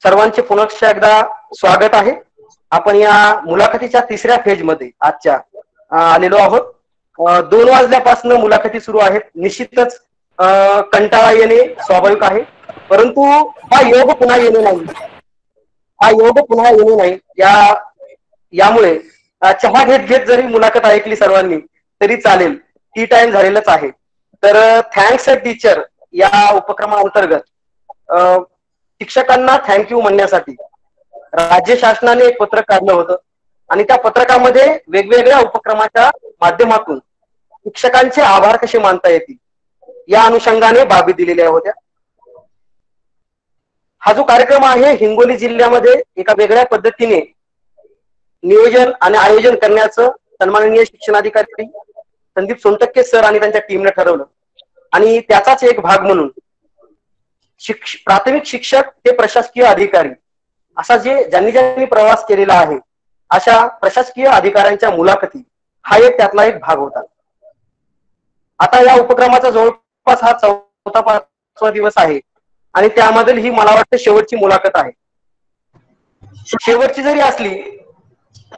सर्वांचे पुनश्च एकदा स्वागत आहे. आपण या मुलाखतीच्या तिसऱ्या फेज मध्ये आजच्या आलेलो आहोत. 2 वाजल्यापासून मुलाखती सुरू आहेत. निश्चितच कंटाळा येणे स्वाभाविक आहे, परंतु हा योग पुन्हा येणे नाही. यामुळे चहा घेत घेत जरी मुलाखत ऐकली सर्वांनी तरी चालेल. टी टाइम झालेलाच आहे. तर थँक्स टीचर या उपक्रमाअंतर्गत शिक्षकांना थँक्यू म्हणण्यासाठी राज्य शासनाने एक पत्रक काढलं होतं आणि त्या पत्रकामध्ये वेगवेगळ्या उपक्रमाच्या माध्यमातून शिक्षकांचे आभार कसे मानता येतील या अनुषंगाने बाबी दिलेल्या होत्या. हा जो कार्यक्रम आहे हिंगोली जिल्ह्यामध्ये एका वेगळ्या पद्धतीने नियोजन आणि आयोजन करण्याचं सन्माननीय शिक्षणाधिकारी संदीप सोनटक्के सर आणि त्यांच्या टीमने ठरवलं आणि त्याचाच एक भाग म्हणून प्राथमिक शिक्षक ते प्रशासकीय अधिकारी असा ज्यांनी प्रवास केलेला आहे अशा प्रशासकीय अधिकाऱ्यांच्या मुलाखती हा एक त्यातला एक भाग होता. आता या उपक्रमाचा जवळपास हा 4-5वा दिवस आहे आणि त्यामधील ही मला वाटतं शेवटची मुलाखत आहे. शेवटची जरी असली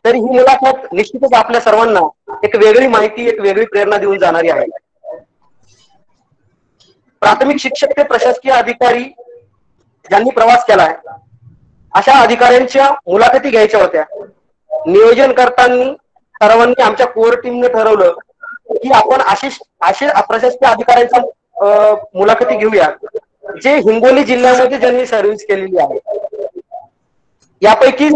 तरी ही मुलाखत निश्चितच आपल्या सर्वांना एक वेगळी माहिती, एक वेगळी प्रेरणा देऊन जाणारी आहे. प्राथमिक शिक्षक ते प्रशासकीय अधिकारी ज्यांनी प्रवास केलाय अशा अधिकाऱ्यांच्या मुलाखती घ्यायच्या होत्या. नियोजन करताना सर्वांनी आमच्या कोर टीमने ठरवलं की आपण असे प्रशासकीय अधिकाऱ्यांच्या मुलाखती घेऊया जे हिंगोली जिल्ह्यामध्ये ज्यांनी सर्व्हिस केलेली आहे. यापैकी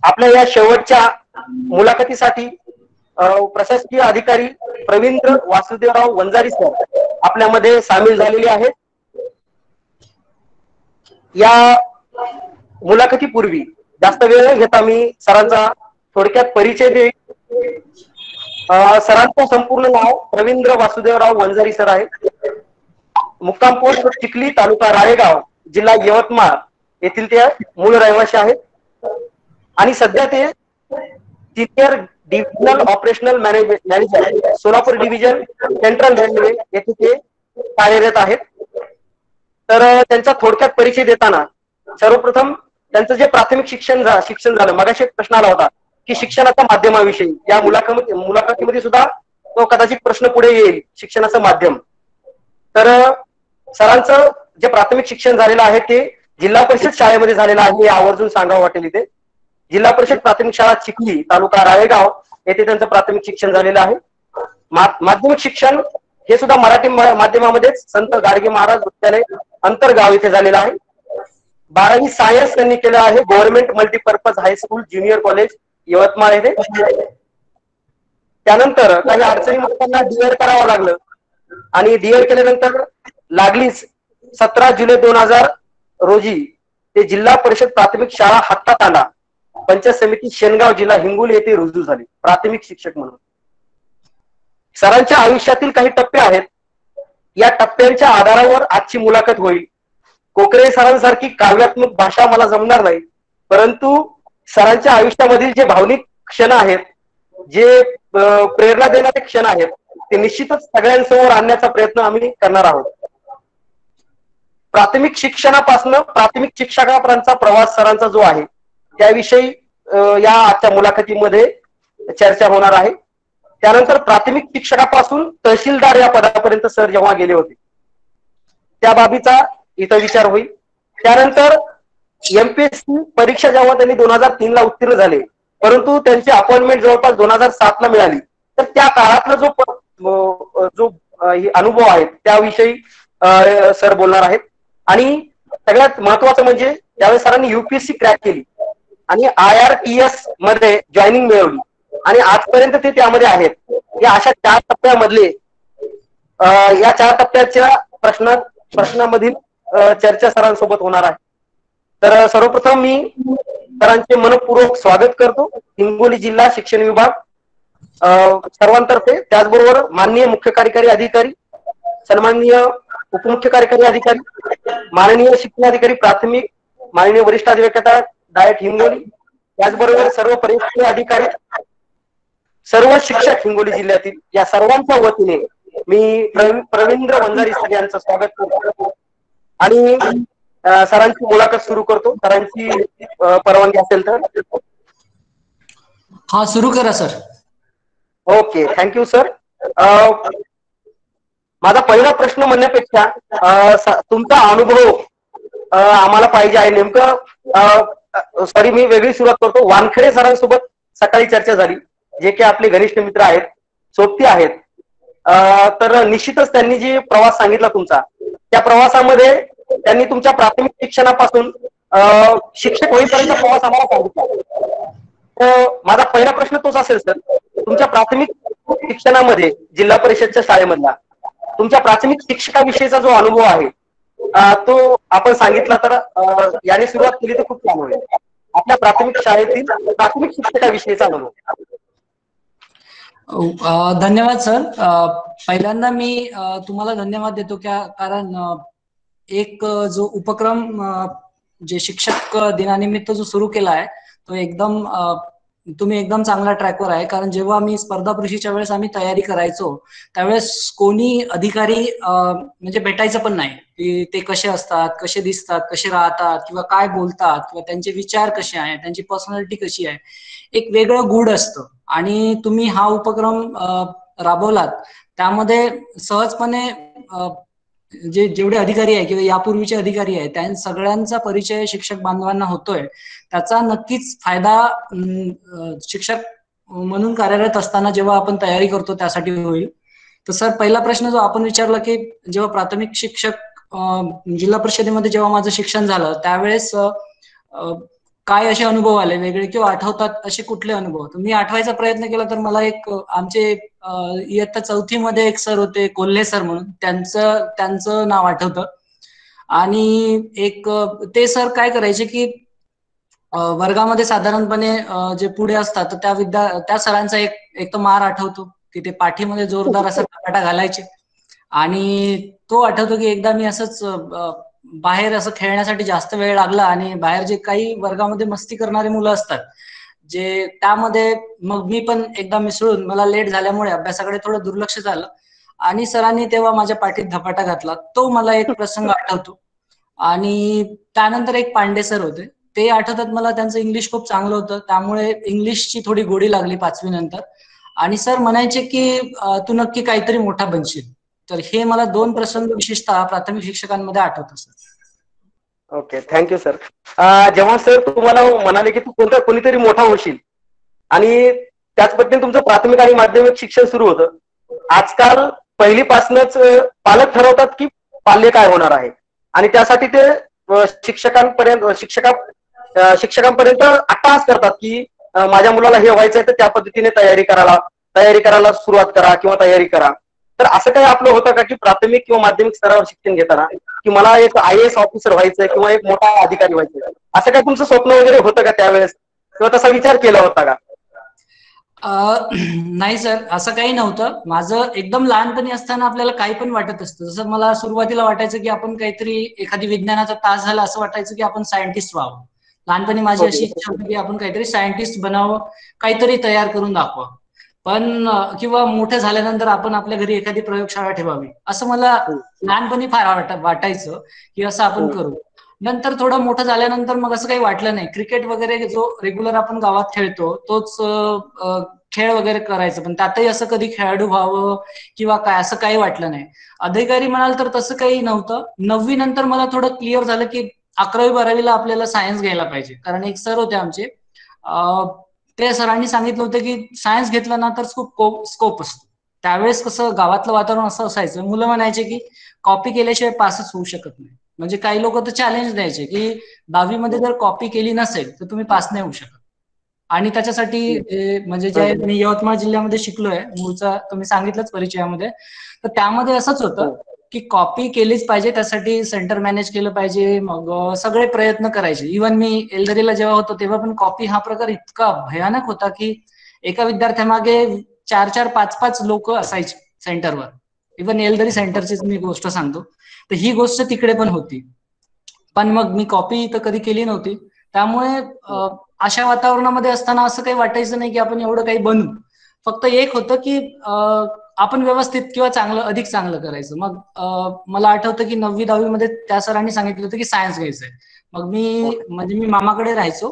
आपल्या या शेवटच्या मुलाखतीसाठी प्रशासकीय अधिकारी प्रवींद्र वासुदेवराव वंजारी सर आपल्यामध्ये सामील झालेले आहेत. या मुलाखतीपूर्वी जास्त वेळ न घेता मी सरांचा थोडक्यात परिचय देईन. सरांचं संपूर्ण नाव प्रवींद्र वासुदेवराव वंजारी सर आहे. मुक्काम पोस्ट चिखली, तालुका राळेगाव, जिल्हा यवतमाळ येथील ते मूळ रहिवासी आहेत आणि सध्या ते senior divisional operational manager Solapur division central railway येथे ते कार्यरत आहेत. तर त्यांचा थोडक्यात परिचय देताना सर्वप्रथम त्यांचं जे प्राथमिक शिक्षण झालं, मगाशी एक प्रश्न आला होता की शिक्षणाच्या माध्यमाविषयी या मुलाखतीमध्ये सुद्धा तो कदाचित प्रश्न पुढे येईल, शिक्षणाचं माध्यम. तर सरांचं जे प्राथमिक शिक्षण झालेलं आहे ते जिल्हा परिषद शाळेमध्ये झालेलं आहे हे आवर्जून सांगावं वाटेल इथे. जिल्हा परिषद प्राथमिक शाळा चिखली, तालुका राळेगाव येथे त्यांचं प्राथमिक शिक्षण झालेलं आहे. माध्यमिक शिक्षण हे सुद्धा मराठी माध्यमामध्येच संत गाडगे महाराज विद्यालय अंतरगाव इथे झालेलं आहे. 12वी सायन्स त्यांनी केलं आहे government multipurpose high school junior college Yavatmal येथे. त्यानंतर काही अडचणीमुळे त्यांना डीएड करावं लागलं आणि डीएड केल्यानंतर लागलीच 17 जुलै 2000 रोजी ते जिल्हा परिषद प्राथमिक शाळा हत्तातांडा पंचायत समिती शेनगाव जिल्हा हिंगोली येथे रुजू झाले प्राथमिक शिक्षक म्हणून. सरांच्या आयुष्यातील काही टप्पे आहेत. या टप्प्यांच्या आधारावर आजची मुलाखत होईल. कोकरे सरांसारखी काव्यात्मक भाषा मला जमणार नाही, परंतु सरांच्या आयुष्यामधील जे भावनिक क्षण आहेत, जे प्रेरणा देणारे क्षण आहेत, ते निश्चितच सगळ्यांसमोर आणण्याचा प्रयत्न आम्ही करणार आहोत. प्राथमिक शिक्षणापासून प्राथमिक शिक्षकापर्यंतचा प्रवास सरांचा जो आहे त्याविषयी या आजच्या मुलाखतीमध्ये चर्चा होणार आहे. त्यानंतर प्राथमिक शिक्षकापासून तहसीलदार या पदापर्यंत सर जेव्हा गेले होते त्या बाबीचा इथं विचार होईल. त्यानंतर एमपीएससी परीक्षा जेव्हा त्यांनी 2003 ला उत्तीर्ण झाले, परंतु त्यांची अपॉइंटमेंट जवळपास 2007 ला मिळाली, तर त्या काळातला जो अनुभव आहे त्याविषयी सर बोलणार आहेत. आणि सगळ्यात महत्वाचं म्हणजे त्यावेळेस सरांनी युपीएससी क्रॅक केली आणि IRTS मध्ये जॉईनिंग मिळवली आणि आजपर्यंत ते त्यामध्ये आहेत. या अशा 4 टप्प्यामधले या 4 टप्प्याच्या प्रश्नामधील चर्चा सरांसोबत होणार आहे. तर सर्वप्रथम मी सरांचे मनपूर्वक स्वागत करतो हिंगोली जिल्हा शिक्षण विभाग सर्वांतर्फे. त्याचबरोबर माननीय मुख्य कार्यकारी अधिकारी, सन्माननीय उपमुख्य कार्यकारी अधिकारी, माननीय शिक्षणाधिकारी प्राथमिक, माननीय वरिष्ठ अधिवक्ता डायट हिंगोली, त्याचबरोबर सर्व परिक्षण अधिकारी, सर्व शिक्षक हिंगोली जिल्ह्यातील या सर्वांच्या वतीने मी प्रवींद्र वंजारी सर यांचं स्वागत करतो. आणि सरांची मुलाखत सुरू करतो, सरांची परवानगी असेल तर. हा, सुरू करा सर. Okay, thank you sir. माझा पहिला प्रश्न म्हणण्यापेक्षा तुमचा अनुभव आम्हाला पाहिजे आहे. नेमकं सॉरी, मी वेगळी सुरुवात करतो. वानखेडे सरांसोबत सकाळी चर्चा झाली, जे की आपले घनिष्ठ मित्र आहेत, सोबती आहेत. तर निश्चितच त्यांनी जी प्रवास सांगितला तुमचा, त्या प्रवासामध्ये त्यांनी तुमच्या प्राथमिक शिक्षणापासून शिक्षक होईपर्यंत प्रवास आम्हाला सांगितला. तर माझा पहिला प्रश्न तोच असेल सर, तुमच्या प्राथमिक शिक्षणामध्ये जिल्हा परिषदच्या शाळेमधला तुमच्या प्राथमिक शिक्षकाविषयीचा जो अनुभव आहे तो आपण सांगितला तर याने सुरुवात केली तर खूप छान होईल. आपल्या प्राथमिक शाळेतील प्राथमिक शिक्षकाविषयीचा अनुभव. धन्यवाद सर. पहिल्यांदा मी तुम्हाला धन्यवाद देतो, कारण एक जो उपक्रम जे शिक्षक दिनानिमित्त जो सुरू केला आहे तो तुम्ही एकदम चांगल्या ट्रॅकवर आहे. कारण जेव्हा मी स्पर्धा परीक्षेच्या वेळेस आम्ही तयारी करायचो त्यावेळेस कोणी अधिकारी म्हणजे भेटायचं पण नाही की ते कसे असतात, कसे दिसतात, कसे राहतात, किंवा काय बोलतात, किंवा त्यांचे विचार कसे आहेत, त्यांची पर्सनॅलिटी कशी आहे. एक वेगळं गूढ असतं. आणि तुम्ही हा उपक्रम राबवलात, त्यामध्ये सहजपणे जेवढे अधिकारी आहे किंवा यापूर्वीचे अधिकारी आहे त्या सगळ्यांचा परिचय शिक्षक बांधवांना होतोय. त्याचा नक्कीच फायदा शिक्षक म्हणून कार्यरत असताना जेव्हा आपण तयारी करतो त्यासाठी होईल. तर सर, पहिला प्रश्न जो आपण विचारला की जेव्हा प्राथमिक शिक्षक जिल्हा परिषदेमध्ये जेव्हा माझं शिक्षण झालं त्यावेळेस काय असे अनुभव आले वेगळे किंवा आठवतात असे कुठले अनुभव? तर मी आठवायचा प्रयत्न केला तर मला एक आमचे इयत्ता 4थी मध्ये एक सर होते, कोल्हे सर म्हणून, त्यांचं नाव आठवतं. आणि एक ते सर काय करायचे की वर्गामध्ये साधारणपणे जे पुढे असतात तर त्या सरांचा एक तर मार आठवतो की ते पाठीमध्ये जोरदार असा धपाटा घालायचे. आणि तो आठवतो की एकदा मी असंच बाहेर असं खेळण्यासाठी जास्त वेळ लागला आणि बाहेर जे काही वर्गामध्ये मस्ती करणारी मुलं असतात जे त्यामध्ये मग मी पण एकदा मिसळून मला लेट झाल्यामुळे अभ्यासाकडे थोडं दुर्लक्ष झालं आणि सरांनी तेव्हा माझ्या पाठीत धपाटा घातला. तो मला एक प्रसंग आठवतो. आणि त्यानंतर एक पांडे सर होते, ते आठवतात मला. त्यांचं इंग्लिश खूप चांगलं होतं, त्यामुळे इंग्लिशची थोडी गोडी लागली 5वी नंतर. आणि सर म्हणायचे की तू नक्की काहीतरी मोठा बनशील. तर हे मला 2 प्रसंग विशेषतः प्राथमिक शिक्षकांमध्ये आठवतात सर. Okay, thank you sir. जेव्हा सर तुम्हाला म्हणाले की तू कोणीतरी मोठा होशील आणि त्याच पद्धतीने तुमचं प्राथमिक आणि माध्यमिक शिक्षण सुरू होतं. आजकाल पहिलीपासूनच पालक ठरवतात की पाल्य काय होणार आहे आणि त्यासाठी ते शिक्षकांपर्यंत अट्टहास करतात की माझ्या मुलाला हे व्हायचंय तर त्या पद्धतीने तयारी करायला सुरुवात करा किंवा तयारी करा. तर असं काही आपलं होतं का की प्राथमिक किंवा माध्यमिक स्तरावर शिक्षण घेताना की मला एक IAS ऑफिसर व्हायचंय किंवा एक मोठा अधिकारी व्हायचंय, असं काही तुमचं स्वप्न वगैरे होतं का त्यावेळेस, किंवा तसा विचार केला होता का? नाही सर, असं काही नव्हतं. माझं एकदम लहानपणी असताना आपल्याला काही पण वाटत असतं. जसं मला सुरुवातीला वाटायचं की आपण काहीतरी एखादी विज्ञानाचा तास झाला असं वाटायचं की आपण सायंटिस्ट व्हावं. लहानपणी माझी अशी इच्छा होती की आपण काहीतरी सायंटिस्ट बनावं, काहीतरी तयार करून दाखवावं. पण किंवा मोठं झाल्यानंतर आपण आपल्या घरी एखादी प्रयोगशाळा ठेवावी असं मला लहानपणी फार वाटायचं की असं आपण करू. नंतर थोडं मोठं झाल्यानंतर मग असं काही वाटलं नाही. क्रिकेट वगैरे जो रेग्युलर आपण गावात खेळतो तोच खेळ वगैरे करायचं, पण त्यातही असं कधी खेळाडू व्हावं किंवा काय असं काही वाटलं नाही. अधिकारी म्हणाल तर तसं काही नव्हतं. 9वी नंतर मला थोडं क्लिअर झालं की 11वी 12वीला आपल्याला सायन्स घ्यायला पाहिजे. कारण एक सर होते आमचे, ते सरांनी सांगितलं होतं की सायन्स घेतलं ना तर खूप स्कोप असतो. त्यावेळेस कसं गावातलं वातावरण असं असायचं, मुलं म्हणायचे की कॉपी केल्याशिवाय पासच होऊ शकत नाही. म्हणजे काही लोक तर चॅलेंज द्यायचे की 10वी मध्ये जर कॉपी केली नसेल तर तुम्ही पास नाही होऊ शकत. आणि त्याच्यासाठी म्हणजे जे मी यवतमाळ जिल्ह्यामध्ये शिकलोय, मूळचा तुम्ही सांगितलंच परिचयामध्ये, तर त्यामध्ये असंच होतं की कॉपी केलीच पाहिजे, त्यासाठी सेंटर मॅनेज केलं पाहिजे, मग सगळे प्रयत्न करायचे. इव्हन मी एलदरीला जेव्हा होतो तेव्हा पण कॉपी हा प्रकार इतका भयानक होता की एका विद्यार्थ्यामागे 4-4, 5-5 लोक असायचे सेंटरवर. इव्हन एलदरी सेंटरचीच मी गोष्ट सांगतो. तर ही गोष्ट तिकडे पण होती. पण मग मी कॉपी तर कधी केली नव्हती. त्यामुळे अशा वातावरणामध्ये असताना असं काही वाटायचं नाही की आपण एवढं काही बनू. फक्त एक होतं की आपण व्यवस्थित किंवा चांगलं अधिक चांगलं करायचं. मग मला आठवतं की 9वी-10वी मध्ये त्या सरांनी सांगितलं होतं की सायन्स घ्यायचंय. मग मी मामाकडे राहायचो.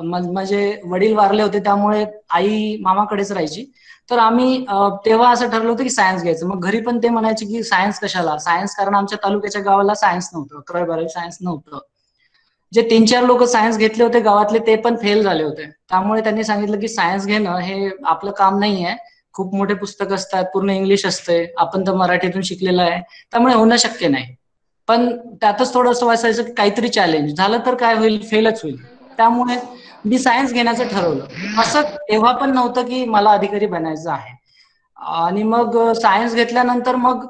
म्हणजे वडील वारले होते त्यामुळे आई मामाकडेच राहायची. तर आम्ही तेव्हा असं ठरलं होतं की सायन्स घ्यायचं. मग घरी पण ते म्हणायचे की सायन्स कशाला, सायन्स कारण आमच्या तालुक्याच्या गावाला सायन्स नव्हतं, 11वी-12वी सायन्स नव्हतं. जे 3-4 लोक सायन्स घेतले होते गावातले ते पण फेल झाले होते. त्यामुळे त्यांनी सांगितलं की सायन्स घेणं हे आपलं काम नाहीये. खूप मोठे पुस्तक असतात, पूर्ण इंग्लिश असते, आपण तर मराठीतून शिकलेलं आहे, त्यामुळे होणं शक्य नाही. पण त्यातच थोडंसं वाचायचं की काहीतरी चॅलेंज झालं तर काय होईल, फेलच होईल. त्यामुळे मी सायन्स घेण्याचं ठरवलं. असं तेव्हा पण नव्हतं की मला अधिकारी बनायचं आहे. आणि मग सायन्स घेतल्यानंतर मग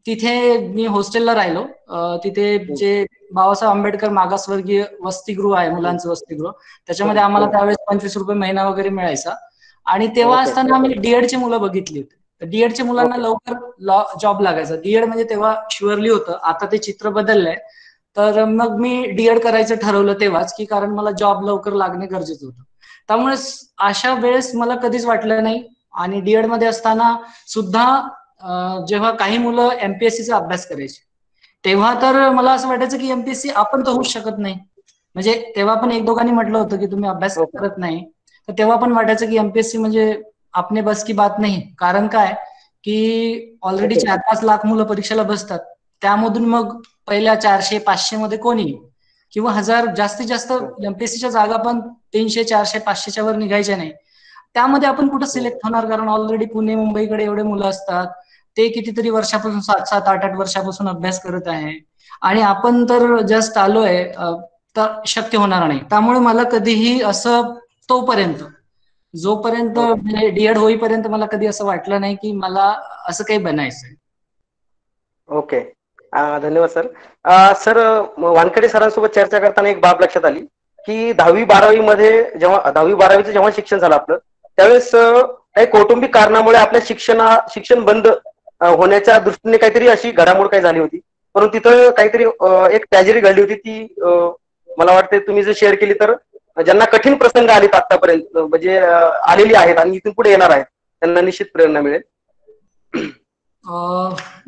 तिथे मी हॉस्टेलला राहिलो. तिथे जे बाबासाहेब आंबेडकर मागासवर्गीय वसतिगृह आहे, मुलांचं वसतिगृह, त्याच्यामध्ये आम्हाला त्यावेळेस 25 रुपये महिना वगैरे मिळायचा. आणि तेव्हा असताना आम्ही डीएडची मुलं बघितली होती. डीएडच्या मुलांना लवकर जॉब लागायचा. डीएड म्हणजे तेव्हा शुअरली होतं, आता ते चित्र बदललंय. तर मग मी डीएड करायचं ठरवलं तेव्हाच, की कारण मला जॉब लवकर लागणे गरजेचं होतं. त्यामुळे अशा वेळेस मला कधीच वाटलं नाही. आणि डीएड मध्ये असताना सुद्धा जेव्हा काही मुलं एमपीएससीचा अभ्यास करायचे, तेव्हा तर मला असं वाटायचं की एमपीएससी आपण तर होऊच शकत नाही. म्हणजे तेव्हा पण एक दोघांनी म्हटलं होतं की तुम्ही अभ्यास करत नाही. तर तेव्हा पण वाटायचं की एमपीएससी म्हणजे आपने बस की बात नाही. कारण काय की ऑलरेडी 4-5 लाख मुलं परीक्षेला बसतात. त्यामधून मग पहिल्या 400-500 मध्ये कोणी किंवा 1000 जास्तीत जास्त एमपीएससीच्या जागा पण 300, 400, 500च्या वर निघायच्या नाही. त्यामध्ये आपण कुठं सिलेक्ट होणार, कारण ऑलरेडी पुणे मुंबईकडे एवढे मुलं असतात. ते कितीतरी वर्षापासून 7-7, 8-8 वर्षापासून अभ्यास करत आहे. आणि आपण तर जस्ट आलोय, तर शक्य होणार नाही. त्यामुळे मला कधीही असं तोपर्यंत जोपर्यंत डीएड होईपर्यंत मला कधी असं वाटलं नाही की मला असं काही बनायचंय. ओके, धन्यवाद सर. सर, वानखेडे सरांसोबत चर्चा करताना एक बाब लक्षात आली की 10वी-12वी मध्ये जेव्हा 10वी-12वीचं जेव्हा शिक्षण झालं आपलं, त्यावेळेस काही कौटुंबिक कारणामुळे आपल्या शिक्षण बंद होण्याच्या दृष्टीने काहीतरी अशी घडामोड काही झाली होती. परंतु तिथं काहीतरी एक ट्रॅजेडी घडली होती ती मला वाटते तुम्ही जर शेअर केली तर ज्यांना कठीण प्रसंग आलेत आतापर्यंत म्हणजे आलेली आहेत आणि इथून पुढे येणार आहेत त्यांना निश्चित प्रेरणा मिळेल.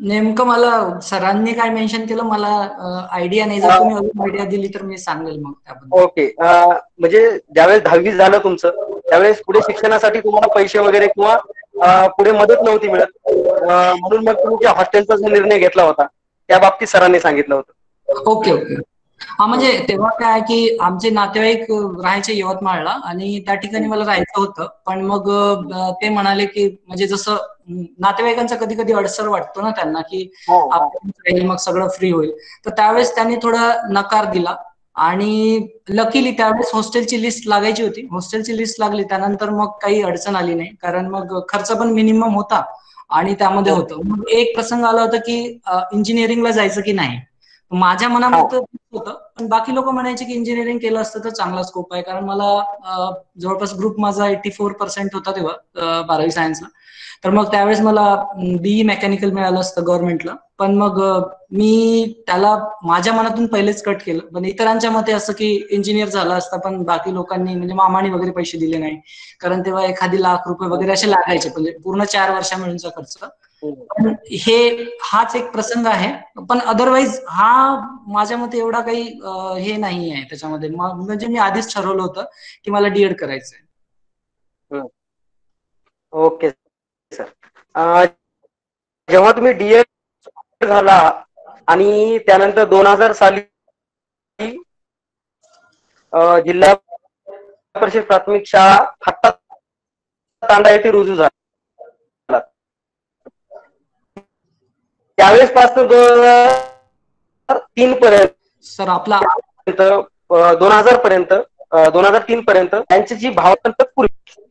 नेमकं मला सरांनी काय मेन्शन केलं मला आयडिया नाही. जर तुम्ही अजून आयडिया दिली तर मी सांगेल मग त्याबद्दल. ओके, म्हणजे ज्यावेळेस 10वी झालं तुमचं त्यावेळेस पुढे शिक्षणासाठी तुम्हाला पैसे वगैरे किंवा पुढे मदत नव्हती मिळत, म्हणून मग तुम्ही हॉस्टेलचा जो निर्णय घेतला होता त्या बाबतीत सरांनी सांगितलं होतं. Okay okay. हा, म्हणजे तेव्हा काय की आमचे नातेवाईक राहायचे यवतमाळला आणि त्या ठिकाणी मला राहायचं होतं. पण मग ते म्हणाले की म्हणजे जसं नातेवाईकांचा कधी कधी अडसर वाटतो ना त्यांना की आपण मग सगळं फ्री होईल. तर त्यावेळेस त्यांनी थोडा नकार दिला. आणि लकीली त्यावेळेस हॉस्टेलची लिस्ट लागायची होती. हॉस्टेलची लिस्ट लागली त्यानंतर मग काही अडचण आली नाही, कारण मग खर्च पण मिनिमम होता आणि त्यामध्ये होतं. मग एक प्रसंग आला होता की इंजिनिअरिंगला जायचं की नाही. माझ्या मनामध्ये होतं, पण बाकी लोक म्हणायचे की इंजिनिअरिंग केलं असतं तर चांगला स्कोप आहे. कारण मला जवळपास ग्रुप माझा 84% होता तेव्हा 12वी सायन्सला. तर मग त्यावेळेस मला बीई मेकॅनिकल मिळालं असतं गव्हर्नमेंटला. पण मग मी त्याला माझ्या मनातून पहिलेच कट केलं. पण इतरांच्या मते असं की इंजिनियर झाला असता, पण बाकी लोकांनी म्हणजे मामाने वगैरे पैसे दिले नाही, कारण तेव्हा एखादी लाख रुपये वगैरे असे लागायचे, म्हणजे पूर्ण 4 वर्षा मिळूनचा खर्च. पण हाच एक प्रसंग आहे. पण अदरवाईज हा माझ्या मते एवढा काही हे नाही आहे त्याच्यामध्ये. म्हणजे मी आधीच ठरवलं होतं की मला डीएड करायचंय. ओके सर, जेव्हा तुम्ही डीएड झाला आणि त्यानंतर 2000 साली जिल्हा परिषद प्राथमिक शाळा हट्टा तांडा येथे रुजू झाला. त्यावेळेस पासून 2003 पर्यंत सर आपला 2000 पर्यंत 2003 पर्यंत त्यांची जी भावना तत्पूर्वी.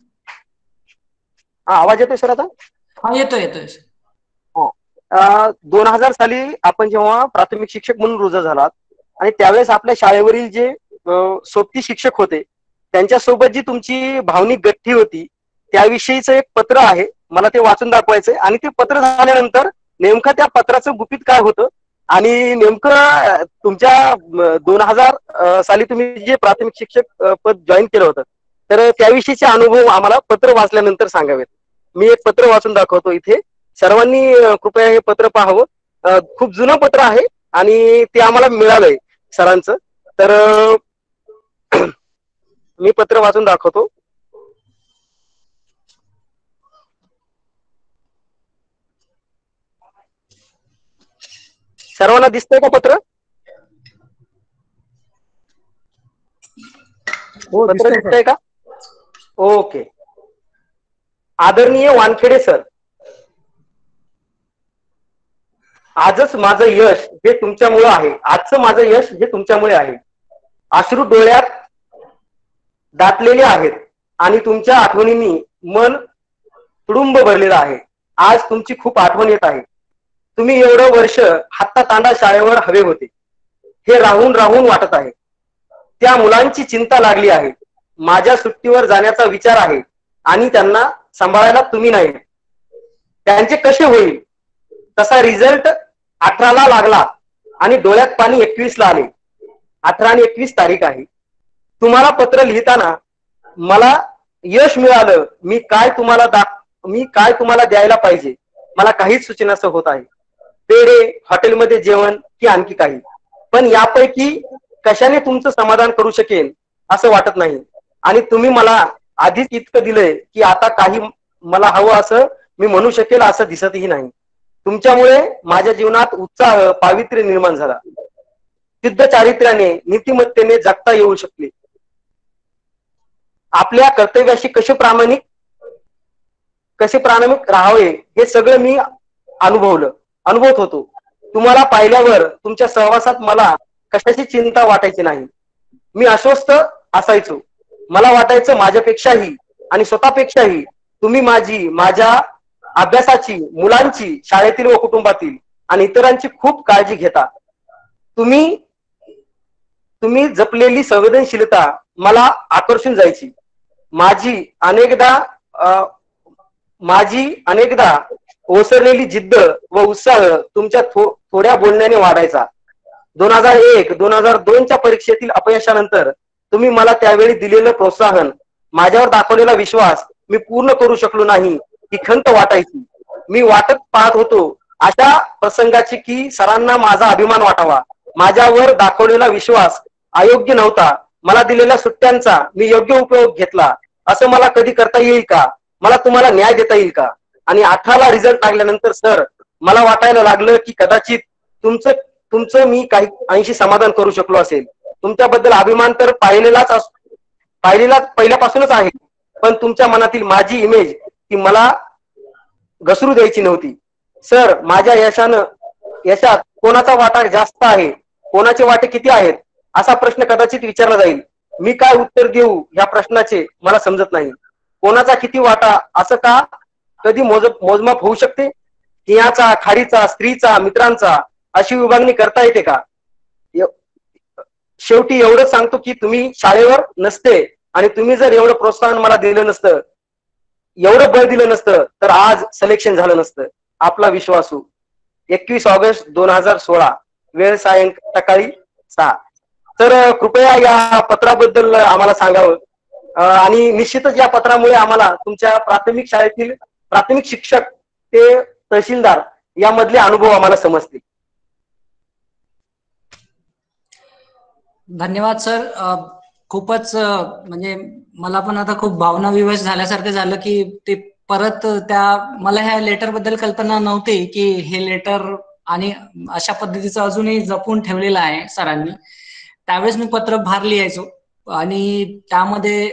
आवाज येतोय सर आता? हा, येतोय येतोय. 2000 साली आपण जेव्हा प्राथमिक शिक्षक म्हणून रुजू झालात आणि त्यावेळेस आपल्या शाळेवरील जे सोबती शिक्षक होते त्यांच्यासोबत जी तुमची भावनिक गठ्ठी होती त्याविषयीचं एक पत्र आहे, मला ते वाचून दाखवायचंय. आणि ते पत्र झाल्यानंतर नेमकं त्या पत्राचं गुपित काय होतं आणि नेमकं तुमच्या 2000 साली तुम्ही जे प्राथमिक शिक्षक पद जॉईन केलं होतं तर त्याविषयीचे अनुभव आम्हाला पत्र वाचल्यानंतर सांगावेत. मी एक पत्र वाचून दाखवतो इथे. सर्वांनी कृपया हे पत्र पाहावं. खूप जुनं पत्र आहे आणि ते आम्हाला मिळालंय सरांचं. तर मी पत्र वाचून दाखवतो. सर्वांना दिसतंय का पत्र? पत्र दिसतंय का? ओके. आदरणीय वानखेडे सर, आजच माझं यश हे तुमच्यामुळे आहे. आजचं माझं यश हे तुमच्यामुळे आहे. अश्रू डोळ्यात दाटलेले आहेत आणि तुमच्या आठवणींनी मन तुडुंब भरलेलं आहे. आज तुमची खूप आठवण येत आहे. तुम्ही एवढं वर्ष हातातांडा शाळेवर हवे होते हे राहून राहून वाटत आहे. त्या मुलांची चिंता लागली आहे. माझ्या सुट्टीवर जाण्याचा विचार आहे आणि त्यांना सांभाळायला तुम्ही नाही. त्यांचे कसे होईल? तसा रिझल्ट 18ला लागला आणि डोळ्यात पाणी 21ला आले. 18 आणि 21 तारीख आहे. तुम्हाला पत्र लिहिताना मला यश मिळालं. मी काय तुम्हाला द्यायला पाहिजे मला काहीच सुचेनासं होत आहे. पेढे, हॉटेलमध्ये जेवण की आणखी काही. पण यापैकी कशाने तुमचं समाधान करू शकेन असं वाटत नाही. आणि तुम्ही मला आधीच इतकं दिलंय की आता काही मला हवं असं मी म्हणू शकेल असं दिसतही नाही. तुमच्यामुळे माझ्या जीवनात उत्साह, पावित्र्य निर्माण झाला. शुद्ध चारित्र्याने, नीतिमत्तेने जगता येऊ शकले. आपल्या कर्तव्याशी कसे प्रामाणिक राहावे हे सगळं मी अनुभवत होतो. तुम्हाला पाहिल्यावर तुमच्या सहवासात मला कशाची चिंता वाटायची नाही. मी अस्वस्थ असायचो. मला वाटायचं माझ्यापेक्षाही आणि स्वतःपेक्षाही तुम्ही माझ्या अभ्यासाची, मुलांची, शाळेतील व कुटुंबातील आणि इतरांची खूप काळजी घेता. तुम्ही जपलेली संवेदनशीलता मला आकर्षून जायची. माझी अनेकदा ओसरलेली जिद्द व उत्साह तुमच्या थोड्या बोलण्याने वाढायचा. 2001-2002च्या परीक्षेतील अपयशानंतर तुम्ही मला त्यावेळी दिलेलं प्रोत्साहन, माझ्यावर दाखवलेला विश्वास मी पूर्ण करू शकलो नाही ही खंत वाटायची. मी वाटत पाहत होतो अशा प्रसंगाची की सरांना माझा अभिमान वाटावा. माझ्यावर दाखवलेला विश्वास अयोग्य नव्हता. मला दिलेल्या सुट्ट्यांचा मी योग्य उपयोग घेतला असं मला कधी करता येईल का? मला तुम्हाला न्याय देता येईल का? आणि 18ला रिझल्ट लागल्यानंतर सर मला वाटायला लागलं की कदाचित तुमचं मी काही अंशी समाधान करू शकलो असेल. तुमच्याबद्दल अभिमान तर पहिल्यापासूनच आहे. पण तुमच्या मनातील माझी इमेज ती मला घसरू द्यायची नव्हती. सर, माझ्या यशात कोणाचा वाटा जास्त आहे, कोणाचे वाटे किती आहेत असा प्रश्न कदाचित विचारला जाईल. मी काय उत्तर देऊ ह्या प्रश्नाचे मला समजत नाही. कोणाचा किती वाटा असं का कधी मोजमाप होऊ शकते? सिंहाचा, खाडीचा, स्त्रीचा, मित्रांचा अशी विभागणी करता येते का? शेवटी एवढंच सांगतो की तुम्ही शाळेवर नसते आणि तुम्ही जर एवढं प्रोत्साहन मला दिलं नसतं, एवढं बळ दिलं नसतं तर आज सिलेक्शन झालं नसतं. आपला विश्वासू 21 ऑगस्ट 2016, वेळ सकाळी 6. तर कृपया या पत्राबद्दल आम्हाला सांगावं. आणि निश्चितच या पत्रामुळे आम्हाला तुमच्या प्राथमिक शाळेतील प्राथमिक शिक्षक ते तहसीलदार यामधले अनुभव आम्हाला समजतील. धन्यवाद सर. खूपच म्हणजे मला पण आता खूप भावनाविवश झाल्यासारखं झालं की ते परत मला ह्या लेटर बद्दल कल्पना नव्हती की हे लेटर आणि अशा पद्धतीचं अजूनही जपून ठेवलेलं आहे सरांनी. त्यावेळेस मी पत्र फार लिहायचो आणि त्यामध्ये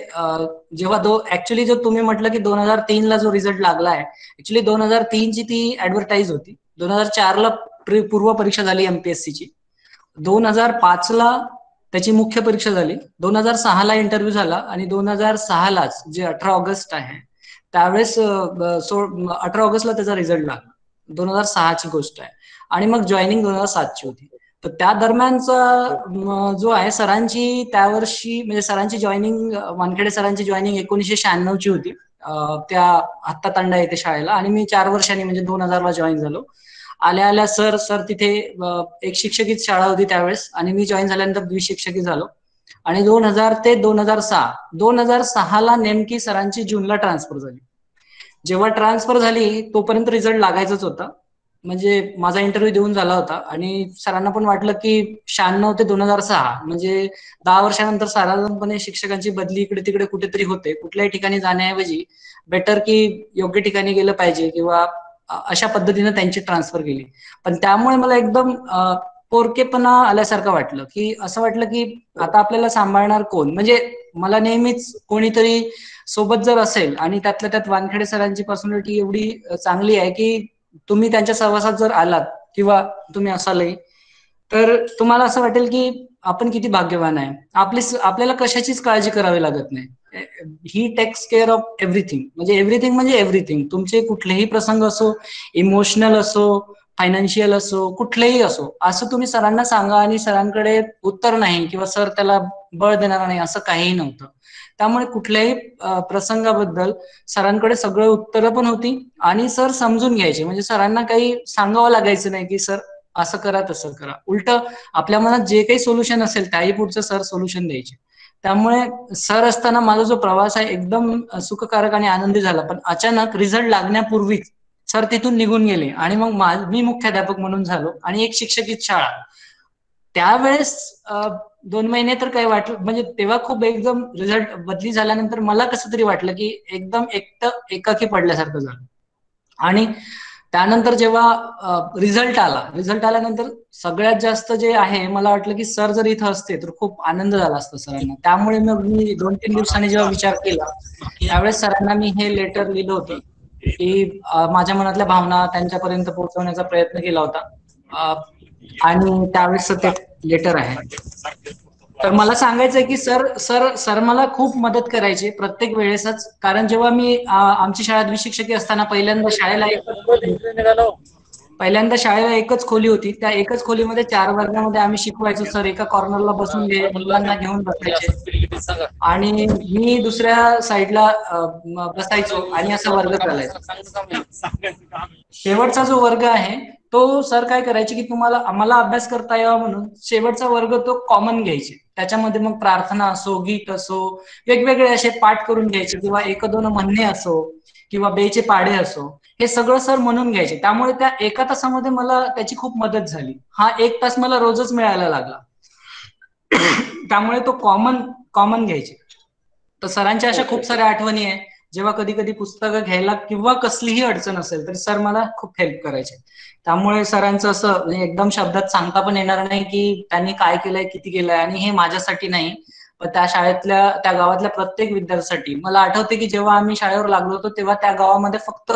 जेव्हा ऍक्च्युली जो तुम्ही म्हटलं की 2003ला जो रिझल्ट लागलाय, ऍक्च्युली 2003ची ती ऍडव्हर्टाईज होती. 2004ला पूर्व परीक्षा झाली एमपीएससीची. 2005ला त्याची मुख्य परीक्षा झाली. 2006ला इंटरव्ह्यू झाला आणि 2006लाच जे 18 ऑगस्ट आहे त्यावेळेस 18 ऑगस्टला त्याचा रिझल्ट लागला. 2006ची गोष्ट आहे. आणि मग जॉईनिंग 2007ची होती. तर त्या दरम्यानचा जो आहे सरांची त्यावर्षी म्हणजे सरांची जॉईनिंग, वानखेडे सरांची जॉईनिंग 1996ची होती त्या हत्तातांडा येथे शाळेला. आणि मी 4 वर्षांनी म्हणजे 2000ला जॉईन झालो. आल्या सर तिथे एक शिक्षकीच शाळा होती त्यावेळेस आणि मी जॉईन झाल्यानंतर द्विशिक्षकी झालो. आणि 2000 ते 2006ला नेमकी सरांची जूनला ट्रान्सफर झाली. जेव्हा ट्रान्सफर झाली तोपर्यंत रिझल्ट लागायचाच होता. म्हणजे माझा इंटरव्ह्यू देऊन झाला होता आणि सरांना पण वाटलं की 96 ते 2006 म्हणजे 10 वर्षानंतर साधारणपणे शिक्षकांची बदली इकडे तिकडे कुठेतरी होते. कुठल्याही ठिकाणी जाण्याऐवजी बेटर की योग्य ठिकाणी गेलं पाहिजे किंवा अशा पद्धतीने त्यांची ट्रान्सफर केली. पण त्यामुळे मला एकदम पोरकेपणा आल्यासारखं वाटलं, की असं वाटलं की आता आपल्याला सांभाळणार कोण. म्हणजे मला नेहमीच कोणीतरी सोबत जर असेल आणि त्यातल्या त्यात वानखेडे सरांची पर्सनॅलिटी एवढी चांगली आहे की तुम्ही त्यांच्या सहवासात जर आलात किंवा तुम्ही असालही तर तुम्हाला असं वाटेल की आपण किती भाग्यवान आहे. आपल्याला कशाचीच काळजी करावी लागत नाही. ही टेक्स केअर ऑफ एव्हरीथिंग म्हणजे एव्हरीथिंग. तुमचे कुठलेही प्रसंग असो, इमोशनल असो, फायनान्शियल असो, कुठलेही असो, असं तुम्ही सरांना सांगा आणि सरांकडे उत्तर नाही किंवा सर त्याला बळ देणार नाही असं काहीही नव्हतं. त्यामुळे कुठल्याही प्रसंगाबद्दल सरांकडे सगळं उत्तरं पण होती आणि सर समजून घ्यायचे. म्हणजे सरांना काही सांगावं लागायचं नाही की सर असं करा तसं करा. उलट आपल्या मनात जे काही सोल्युशन असेल त्याही पुढचं सर सोल्युशन द्यायचे. त्यामुळे सर असताना माझा जो प्रवास आहे एकदम सुखकारक आणि आनंदी झाला. पण अचानक रिझल्ट लागण्यापूर्वीच सर तिथून निघून गेले आणि मग मी मुख्याध्यापक म्हणून झालो आणि एक शिक्षकीच शाळा. त्यावेळेस 2 महिने तर काही वाटलं, म्हणजे तेव्हा खूप एकदम रिझल्ट बदली झाल्यानंतर मला कसं तरी वाटलं की एकदम एकटं एकाकी पडल्यासारखं झालं. आणि त्यानंतर जेव्हा रिझल्ट आल्यानंतर सगळ्यात जास्त जे आहे मला वाटलं की सर जर इथं असते तर खूप आनंद झाला असता सरांना. त्यामुळे मग मी 2-3 दिवसांनी जेव्हा विचार केला त्यावेळेस सरांना मी हे लेटर लिहिलं होतं की माझ्या मनातल्या भावना त्यांच्यापर्यंत पोहोचवण्याचा प्रयत्न केला होता. आणि त्यावेळेस ते लेटर आहे. तर मला सांगायचंय की सर सर सर मला खूप मदत करायचे प्रत्येक वेळेसच. कारण जेव्हा मी आमची शाळा द्विशिक्षकी असताना पहिल्यांदा शाळेला एकच खोली होती. त्या एकच खोलीमध्ये 4 वर्गामध्ये आम्ही शिकवायचो. सर एका कॉर्नरला बसून मुलांना घेऊन बसायचे आणि मी दुसऱ्या साईडला बसायचो आणि असा वर्ग चालायचा. शेवटचा जो वर्ग आहे तो सर काय करायचे की आम्हाला अभ्यास करता यावा म्हणून शेवटचा वर्ग तो कॉमन घ्यायचे. त्याच्यामध्ये मग प्रार्थना असो, गीत असो, वेगवेगळे असे पाठ करून घ्यायचे किंवा 1-2 म्हणणे असो किंवा बेचे पाढे असो, हे सगळं सर म्हणून घ्यायचे. त्यामुळे त्या 1 तासामध्ये मला त्याची खूप मदत झाली. हा 1 तास मला रोजच मिळायला लागला. त्यामुळे तो कॉमन घ्यायचे. तर सरांच्या अशा खूप साऱ्या आठवणी आहे. जेव्हा कधी कधी पुस्तकं घ्यायला किंवा कसलीही अडचण असेल तरी सर मला खूप हेल्प करायचे. त्यामुळे सरांचं असं म्हणजे एकदम शब्दात सांगता पण येणार नाही की त्यांनी काय केलंय, किती केलंय. आणि हे माझ्यासाठी नाही, पण त्या शाळेतल्या त्या गावातल्या प्रत्येक विद्यार्थ्यासाठी. मला आठवते की जेव्हा आम्ही शाळेवर लागलो होतो तेव्हा त्या गावामध्ये फक्त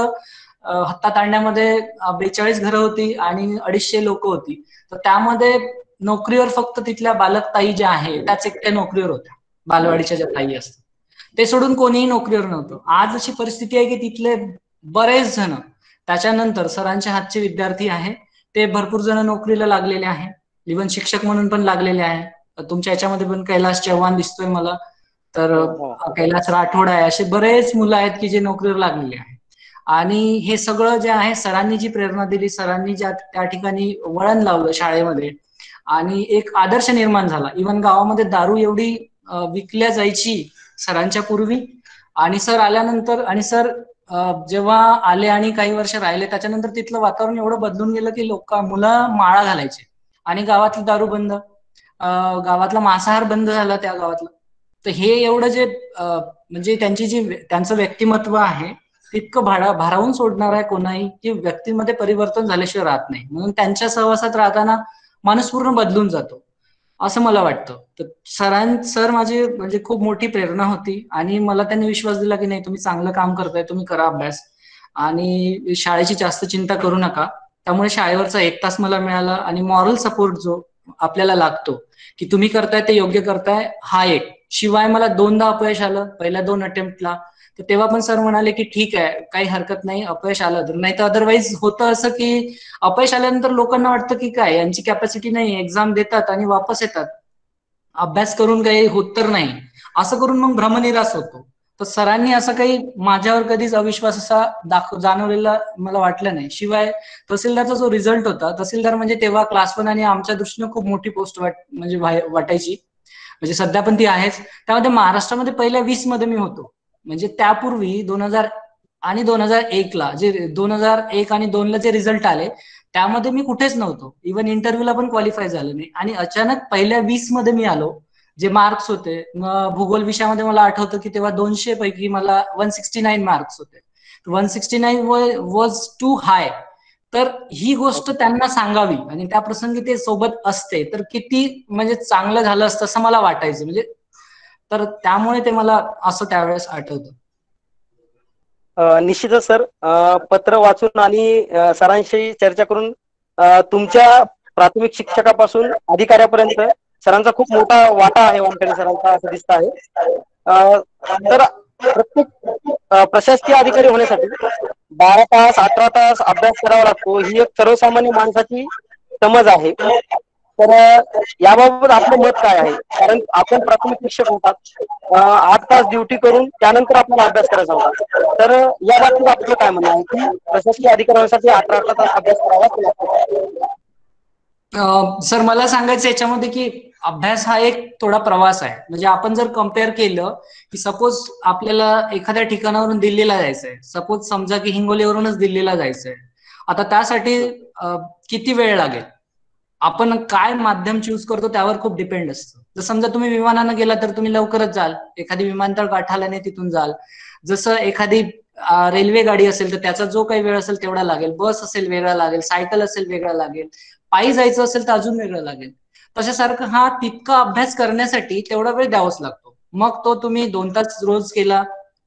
हातातांड्यामध्ये 42 घरं होती आणि 250 लोक होती. तर त्यामध्ये नोकरीवर फक्त तिथल्या बालकताई ज्या आहे त्याच एकट्या नोकरीवर होत्या. बालवाडीच्या ज्या ताई असतात ते सोडून कोणीही नोकरीवर नव्हतं. आज अशी परिस्थिती आहे की तिथले बरेच जण त्याच्यानंतर सरांच्या हातचे विद्यार्थी आहे ते भरपूर जण नोकरीला लागलेले आहे. इव्हन शिक्षक म्हणून पण लागलेले आहे. तुमच्या याच्यामध्ये पण कैलास चव्हाण दिसतोय मला, तर कैलास राठोड आहे, असे बरेच मुलं आहेत की जे नोकरीवर लागलेले आहे. आणि हे सगळं जे आहे सरांनी जी प्रेरणा दिली, सरांनी ज्या त्या ठिकाणी वळण लावलं शाळेमध्ये आणि एक आदर्श निर्माण झाला. इव्हन गावामध्ये दारू एवढी विकल्या जायची सरांच्या पूर्वी आणि सर आल्यानंतर आणि सर जेव्हा आले आणि काही वर्ष राहिले त्याच्यानंतर तिथलं वातावरण एवढं बदलून गेलं की मुलं माळा घालायचे आणि गावातली दारू बंद, गावातला मांसाहार बंद झाला त्या गावातला. तर हे एवढं जे म्हणजे त्यांचं व्यक्तिमत्व आहे तितकं भारावून सोडणार आहे कोणाही की व्यक्तीमध्ये परिवर्तन झाल्याशिवाय राहत नाही. म्हणून त्यांच्या सहवासात राहताना माणूस पूर्ण बदलून जातो असं मला वाटतं. तर सर माझी म्हणजे खूप मोठी प्रेरणा होती आणि मला त्यांनी विश्वास दिला की नाही तुम्ही चांगलं काम करताय, तुम्ही करा अभ्यास आणि शाळेची जास्त चिंता करू नका. त्यामुळे शाळेवरचा 1 तास मला मिळाला आणि मॉरल सपोर्ट जो आपल्याला लागतो की तुम्ही करताय ते योग्य करताय हा एक. शिवाय मला 2दा अपयश आलं पहिल्या 2 अटेम्प्टला. तर तेव्हा पण सर म्हणाले की ठीक आहे काही हरकत नाही, अपयश आलं तर. नाही तर अदरवाईज होतं असं की अपयश आल्यानंतर लोकांना वाटतं की काय यांची कॅपॅसिटी नाही, एक्झाम देतात आणि वापस येतात, अभ्यास करून काही होत तर नाही, असं करून मग भ्रमनिरास होतो. तर सरांनी असं काही माझ्यावर कधीच अविश्वास असा जाणवलेला मला वाटलं नाही. शिवाय तहसीलदारचा जो रिझल्ट होता, तहसीलदार म्हणजे तेव्हा क्लास 1 आणि आमच्या दृष्टीनं खूप मोठी पोस्ट म्हणजे वाटायची, म्हणजे सध्या पण ती आहेच. त्यामध्ये महाराष्ट्रामध्ये पहिल्या 20 मध्ये मी होतो. म्हणजे त्यापूर्वी आणि 2001ला जे 2001 आणि 2ला जे रिझल्ट आले त्यामध्ये मी कुठेच नव्हतो, इव्हन इंटरव्ह्यूला पण क्वालिफाय झालो नाही. आणि अचानक पहिल्या 20 मध्ये मी आलो. जे मार्क्स होते, भूगोल विषयामध्ये मला आठवतं की तेव्हा 200 पैकी मला 169 मार्क्स होते. 169 वॉज टू हाय. तर ही गोष्ट त्यांना सांगावी आणि त्या प्रसंगी ते सोबत असते तर किती म्हणजे चांगलं झालं असतं असं मला वाटायचं. म्हणजे तर त्यामुळे ते मला असं त्यावेळेस आठवतं. निश्चितच सर, पत्र वाचून आणि सरांशी चर्चा करून तुमच्या प्राथमिक शिक्षकापासून अधिकाऱ्यापर्यंत सरांचा खूप मोठा वाटा आहे वानखेडे सरांचा असं दिसत आहे. तर प्रत्येक प्रशासकीय अधिकारी होण्यासाठी 12 तास 18 तास अभ्यास करावा लागतो, ही एक सर्वसामान्य माणसाची समज आहे. तर याबाबत आपलं मत काय आहे? कारण आपण प्राथमिक शिक्षक होतात, 8 तास ड्युटी करून त्यानंतर आपल्याला अभ्यास करायचा होता. तर या बाबतीत आपलं काय म्हणणं आहे की प्रशासकीय अधिकाऱ्यांसाठी 18 तास अभ्यास करावाच लागतो? सर मला सांगायचं याच्यामध्ये की अभ्यास हा एक थोडा प्रवास आहे. म्हणजे आपण जर कम्पेअर केलं की सपोज आपल्याला एखाद्या ठिकाणावरून दिल्लीला जायचंय, सपोज समजा की हिंगोलीवरूनच दिल्लीला जायचंय, आता त्यासाठी किती वेळ लागेल, आपण काय माध्यम चूज करतो त्यावर खूप डिपेंड असतं. जर समजा तुम्ही विमानानं गेला तर तुम्ही लवकरच जाल, एखादी विमानतळ गाठाला नाही तिथून जाल. जसं एखादी रेल्वे गाडी असेल तर त्याचा जो काही वेळ असेल तेवढा लागेल, बस असेल वेगळा लागेल, सायकल असेल वेगळा लागेल, पायी जायचं असेल तर अजून वेगळं लागेल. तशासारखं हा तितका अभ्यास करण्यासाठी तेवढा वेळ द्यावाच लागतो. मग तो तुम्ही 2 तास रोज केला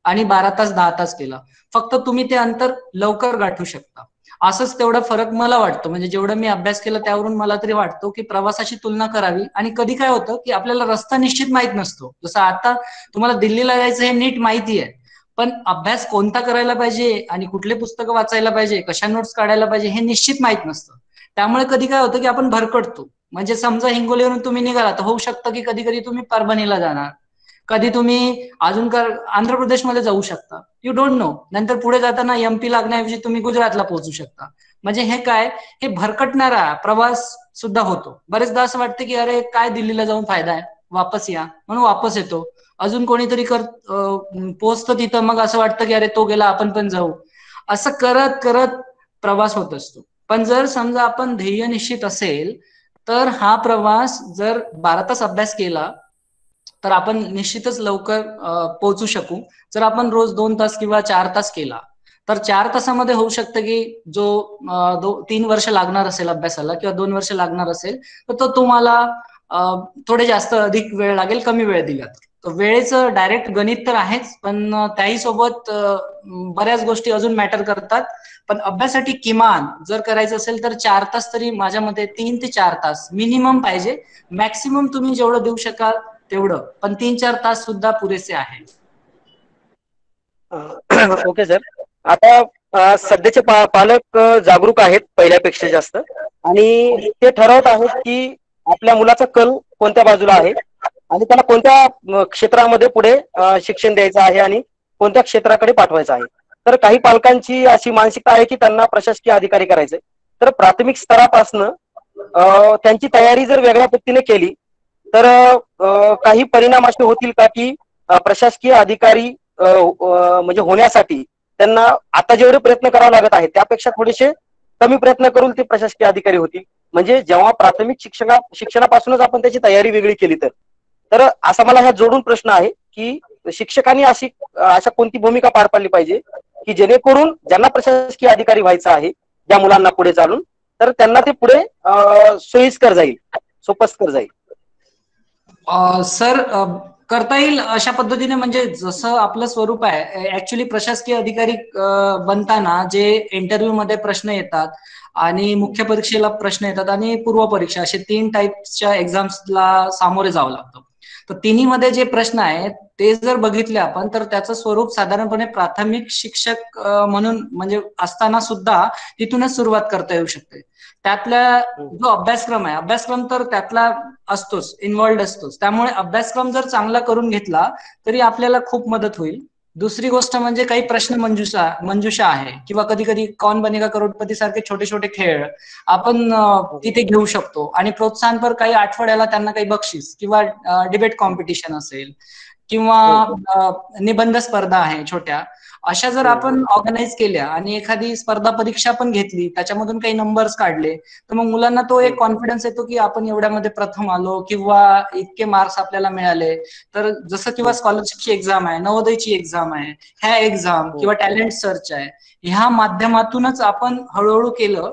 आणि 12 तास 10 तास केला, फक्त तुम्ही ते अंतर लवकर गाठू शकता. असंच तेवढा फरक मला वाटतो. म्हणजे जेवढं मी अभ्यास केला त्यावरून मला तरी वाटतो की प्रवासाची तुलना करावी. आणि कधी काय होतं की आपल्याला रस्ता निश्चित माहित नसतो. जसं आता तुम्हाला दिल्लीला जायचं हे नीट माहिती आहे, पण अभ्यास कोणता करायला पाहिजे आणि कुठले पुस्तकं वाचायला पाहिजे, कशा नोट्स काढायला पाहिजे हे निश्चित माहित नसतं. त्यामुळे कधी काय होतं की आपण भरकटतो. म्हणजे समजा हिंगोलीवरून तुम्ही निघाला तर होऊ शकतं की कधी कधी तुम्ही परभणीला जाणार, कधी तुम्ही अजून आंध्र प्रदेशमध्ये जाऊ शकता, यू डोंट नो. नंतर पुढे जाताना एमपी लागण्याऐवजी तुम्ही गुजरातला पोहोचू शकता. म्हणजे हे काय, हे भरकटणारा प्रवास सुद्धा होतो. बरेचदा असं वाटतं की अरे काय दिल्लीला जाऊन फायदा आहे, वापस या, म्हणून वापस येतो. अजून कोणीतरी पोहोचतं तिथं, मग असं वाटतं की अरे तो गेला आपण पण जाऊ. असं करत करत प्रवास होत असतो. पण जर समजा आपण ध्येय निश्चित असेल तर हा प्रवास जर 12 तास अभ्यास केला तर आपण निश्चितच लवकर पोहोचू शकू. जर आपण रोज 2 तास किंवा 4 तास केला तर 4 तासामध्ये होऊ शकतं की जो 3 वर्ष लागणार असेल अभ्यासाला किंवा 2 वर्ष लागणार असेल तर तो तुम्हाला थोडे जास्त अधिक वेळ लागेल कमी वेळ दिला तर. वेळेचं डायरेक्ट गणित तर आहेच, पण त्याही सोबत बऱ्याच गोष्टी अजून मॅटर करतात. पण अभ्यासासाठी किमान जर करायचं असेल तर 4 तास तरी माझ्या मते 3 ते 4 तास मिनिमम पाहिजे. मॅक्सिमम तुम्ही जेवढं देऊ शकाल तेवढं, पण 3-4 तास सुद्धा पुरेसे आहे. Okay sir. आता सध्याचे पालक जागरूक आहेत पहिल्यापेक्षा जास्त, आणि ते ठरवत आहेत की आपल्या मुलाचा कल कोणत्या बाजूला आहे आणि त्याला कोणत्या क्षेत्रामध्ये पुढे शिक्षण द्यायचं आहे आणि कोणत्या क्षेत्राकडे पाठवायचं आहे. तर काही पालकांची अशी मानसिकता आहे की त्यांना प्रशासकीय अधिकारी करायचंय. तर प्राथमिक स्तरापासनं त्यांची तयारी जर वेगळ्या पद्धतीने केली तर काही परिणाम असे होतील का की प्रशासकीय अधिकारी म्हणजे होण्यासाठी त्यांना आता जेवढे प्रयत्न करावे लागत आहेत त्यापेक्षा थोडेसे कमी प्रयत्न करून ते प्रशासकीय अधिकारी होतील. म्हणजे जेव्हा प्राथमिक शिक्षणापासूनच आपण त्याची तयारी वेगळी केली तर असा मला ह्या जोडून प्रश्न आहे की शिक्षकांनी अशा कोणती भूमिका पार पाडली पाहिजे की जेणेकरून ज्यांना प्रशासकीय अधिकारी व्हायचं आहे ज्या मुलांना पुढे चालून, तर त्यांना ते पुढे सोयीस्कर जाईल, सोपस्कर जाईल. सर करता येईल अशा पद्धतीने. म्हणजे जसं आपलं स्वरूप आहे ऍक्च्युली प्रशासकीय अधिकारी बनताना जे इंटरव्ह्यू मध्ये प्रश्न येतात आणि मुख्य परीक्षेला प्रश्न येतात आणि पूर्व परीक्षा असे 3 टाईप्सच्या एक्झाम्सला सामोरे जावं लागतं. तर तिन्ही मध्ये जे प्रश्न आहेत ते जर बघितले आपण तर त्याचं स्वरूप साधारणपणे प्राथमिक शिक्षक म्हणून म्हणजे असताना सुद्धा तिथूनच सुरुवात करता येऊ शकते. त्यातला जो अभ्यासक्रम तर त्यातला असतोच, इन्व्हॉल्ड असतोच. त्यामुळे अभ्यासक्रम जर चांगला करून घेतला तरी आपल्याला खूप मदत होईल. दुसरी गोष्ट म्हणजे काही प्रश्न मंजुषा आहे किंवा कधी कधी कौन बनेगा करोडपती सारखे छोटे छोटे खेळ आपण तिथे घेऊ शकतो. आणि प्रोत्साहनपर काही आठवड्याला त्यांना काही बक्षीस किंवा डिबेट कॉम्पिटिशन असेल किंवा निबंध स्पर्धा आहे छोट्या, अशा जर आपण ऑर्गनाईज केल्या आणि एखादी स्पर्धा परीक्षा पण घेतली, त्याच्यामधून काही नंबर्स काढले, तर मग मुलांना तो एक कॉन्फिडन्स येतो की आपण एवढ्यामध्ये प्रथम आलो किंवा इतके मार्क्स आपल्याला मिळाले. तर जसं किंवा स्कॉलरशिपची एक्झाम आहे, नवोदयची एक्झाम आहे, ह्या एक्झाम किंवा टॅलेंट सर्च आहे, ह्या माध्यमातूनच आपण हळूहळू केलं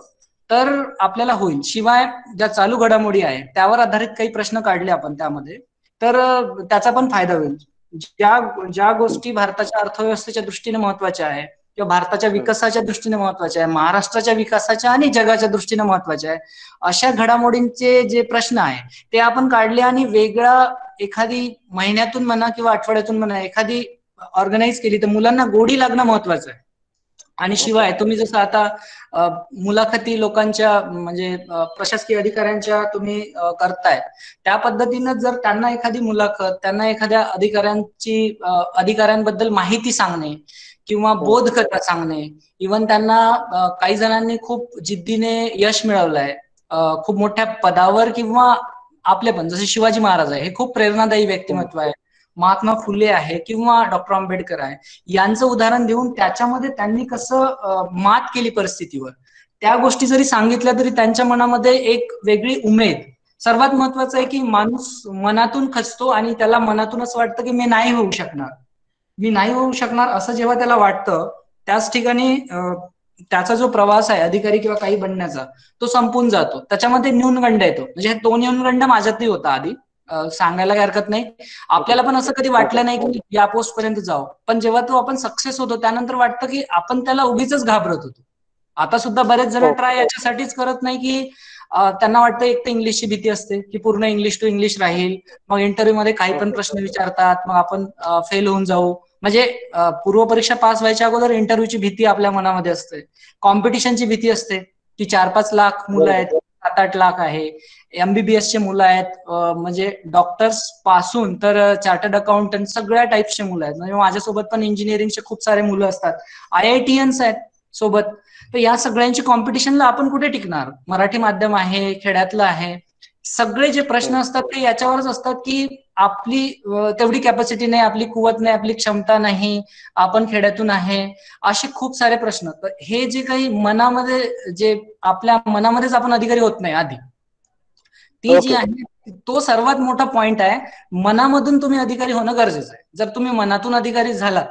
तर आपल्याला होईल. शिवाय ज्या चालू घडामोडी आहे त्यावर आधारित काही प्रश्न काढले आपण त्यामध्ये, तर त्याचा पण फायदा होईल. ज्या ज्या गोष्टी भारताच्या अर्थव्यवस्थेच्या दृष्टीने महत्वाच्या आहे किंवा भारताच्या विकासाच्या दृष्टीने महत्वाच्या आहे, महाराष्ट्राच्या विकासाच्या आणि जगाच्या दृष्टीने महत्वाच्या आहे, अशा घडामोडींचे जे प्रश्न आहे ते आपण काढले आणि वेगळा एखादी महिन्यातून म्हणा किंवा आठवड्यातून म्हणा एखादी ऑर्गनाईज केली तर मुलांना गोडी लागणं महत्वाचं आहे. आणि शिवाय तुम्ही जसं आता मुलाखती लोकांच्या म्हणजे प्रशासकीय अधिकाऱ्यांच्या तुम्ही करताय, त्या पद्धतीनं जर त्यांना एखादी मुलाखत, त्यांना एखाद्या अधिकाऱ्यांबद्दल माहिती सांगणे किंवा बोधकथा सांगणे, इव्हन त्यांना काही जणांनी खूप जिद्दीने यश मिळवलंय, खूप मोठ्या पदावर किंवा आपले पण जसे शिवाजी महाराज आहे, हे खूप प्रेरणादायी व्यक्तिमत्व आहे, महात्मा फुले आहे किंवा डॉक्टर आंबेडकर आहे, यांचं उदाहरण देऊन त्याच्यामध्ये त्यांनी कसं मात केली परिस्थितीवर, त्या गोष्टी जरी सांगितल्या तरी त्यांच्या मनामध्ये एक वेगळी उमेद. सर्वात महत्वाचं आहे की माणूस मनातून खचतो आणि त्याला मनातून असं वाटतं की मी नाही होऊ शकणार असं जेव्हा त्याला वाटतं, त्याच ठिकाणी त्याचा जो प्रवास आहे अधिकारी किंवा काही बनण्याचा तो संपून जातो. त्याच्यामध्ये न्यूनगंड येतो. म्हणजे तो न्यूनगंड माझ्यातही होता आधी, सांगायला हरकत नाही. आपल्याला पण असं कधी वाटलं नाही की या पोस्ट पर्यंत जावं, पण जेव्हा तो आपण सक्सेस होतो त्यानंतर वाटतं की आपण त्याला उगीच घाबरत होतो. आता सुद्धा बरेच जण ट्राय याच्यासाठीच करत नाही की त्यांना वाटतं एक तर इंग्लिशची भीती असते की पूर्ण इंग्लिश टू इंग्लिश राहील, मग इंटरव्ह्यू मध्ये काही पण प्रश्न विचारतात, मग आपण फेल होऊन जाऊ. म्हणजे पूर्व परीक्षा पास व्हायच्या अगोदर इंटरव्ह्यूची भीती आपल्या मनामध्ये असते, कॉम्पिटिशनची भीती असते की 4-5 लाख मुलं आहेत, 7-8 लाख आहे, एमबीबीएस चे मुलं आहेत, म्हणजे डॉक्टर्स पासून तर चार्टर्ड अकाउंटंट सगळ्या टाईप्सचे मुलं आहेत. म्हणजे माझ्यासोबत पण इंजिनिअरिंगचे खूप सारे मुलं असतात, IITians आहेत सोबत. तर या सगळ्यांची कॉम्पिटिशनला आपण कुठे टिकणार? मराठी माध्यम आहे, खेड्यातलं आहे, सगळे जे प्रश्न असतात ते याच्यावरच असतात की आपली तेवढी कॅपॅसिटी नाही, आपली कुवत नाही, आपली क्षमता नाही, आपण खेड्यातून आहे, असे खूप सारे प्रश्न. तर हे जे काही मनामध्ये, जे आपल्या मनामध्येच आपण अधिकारी होत नाही आधी, ती जी आहे तो सर्वात मोठा पॉइंट आहे. मनामधून तुम्ही अधिकारी होणं गरजेचं आहे. जर तुम्ही मनातून अधिकारी झालात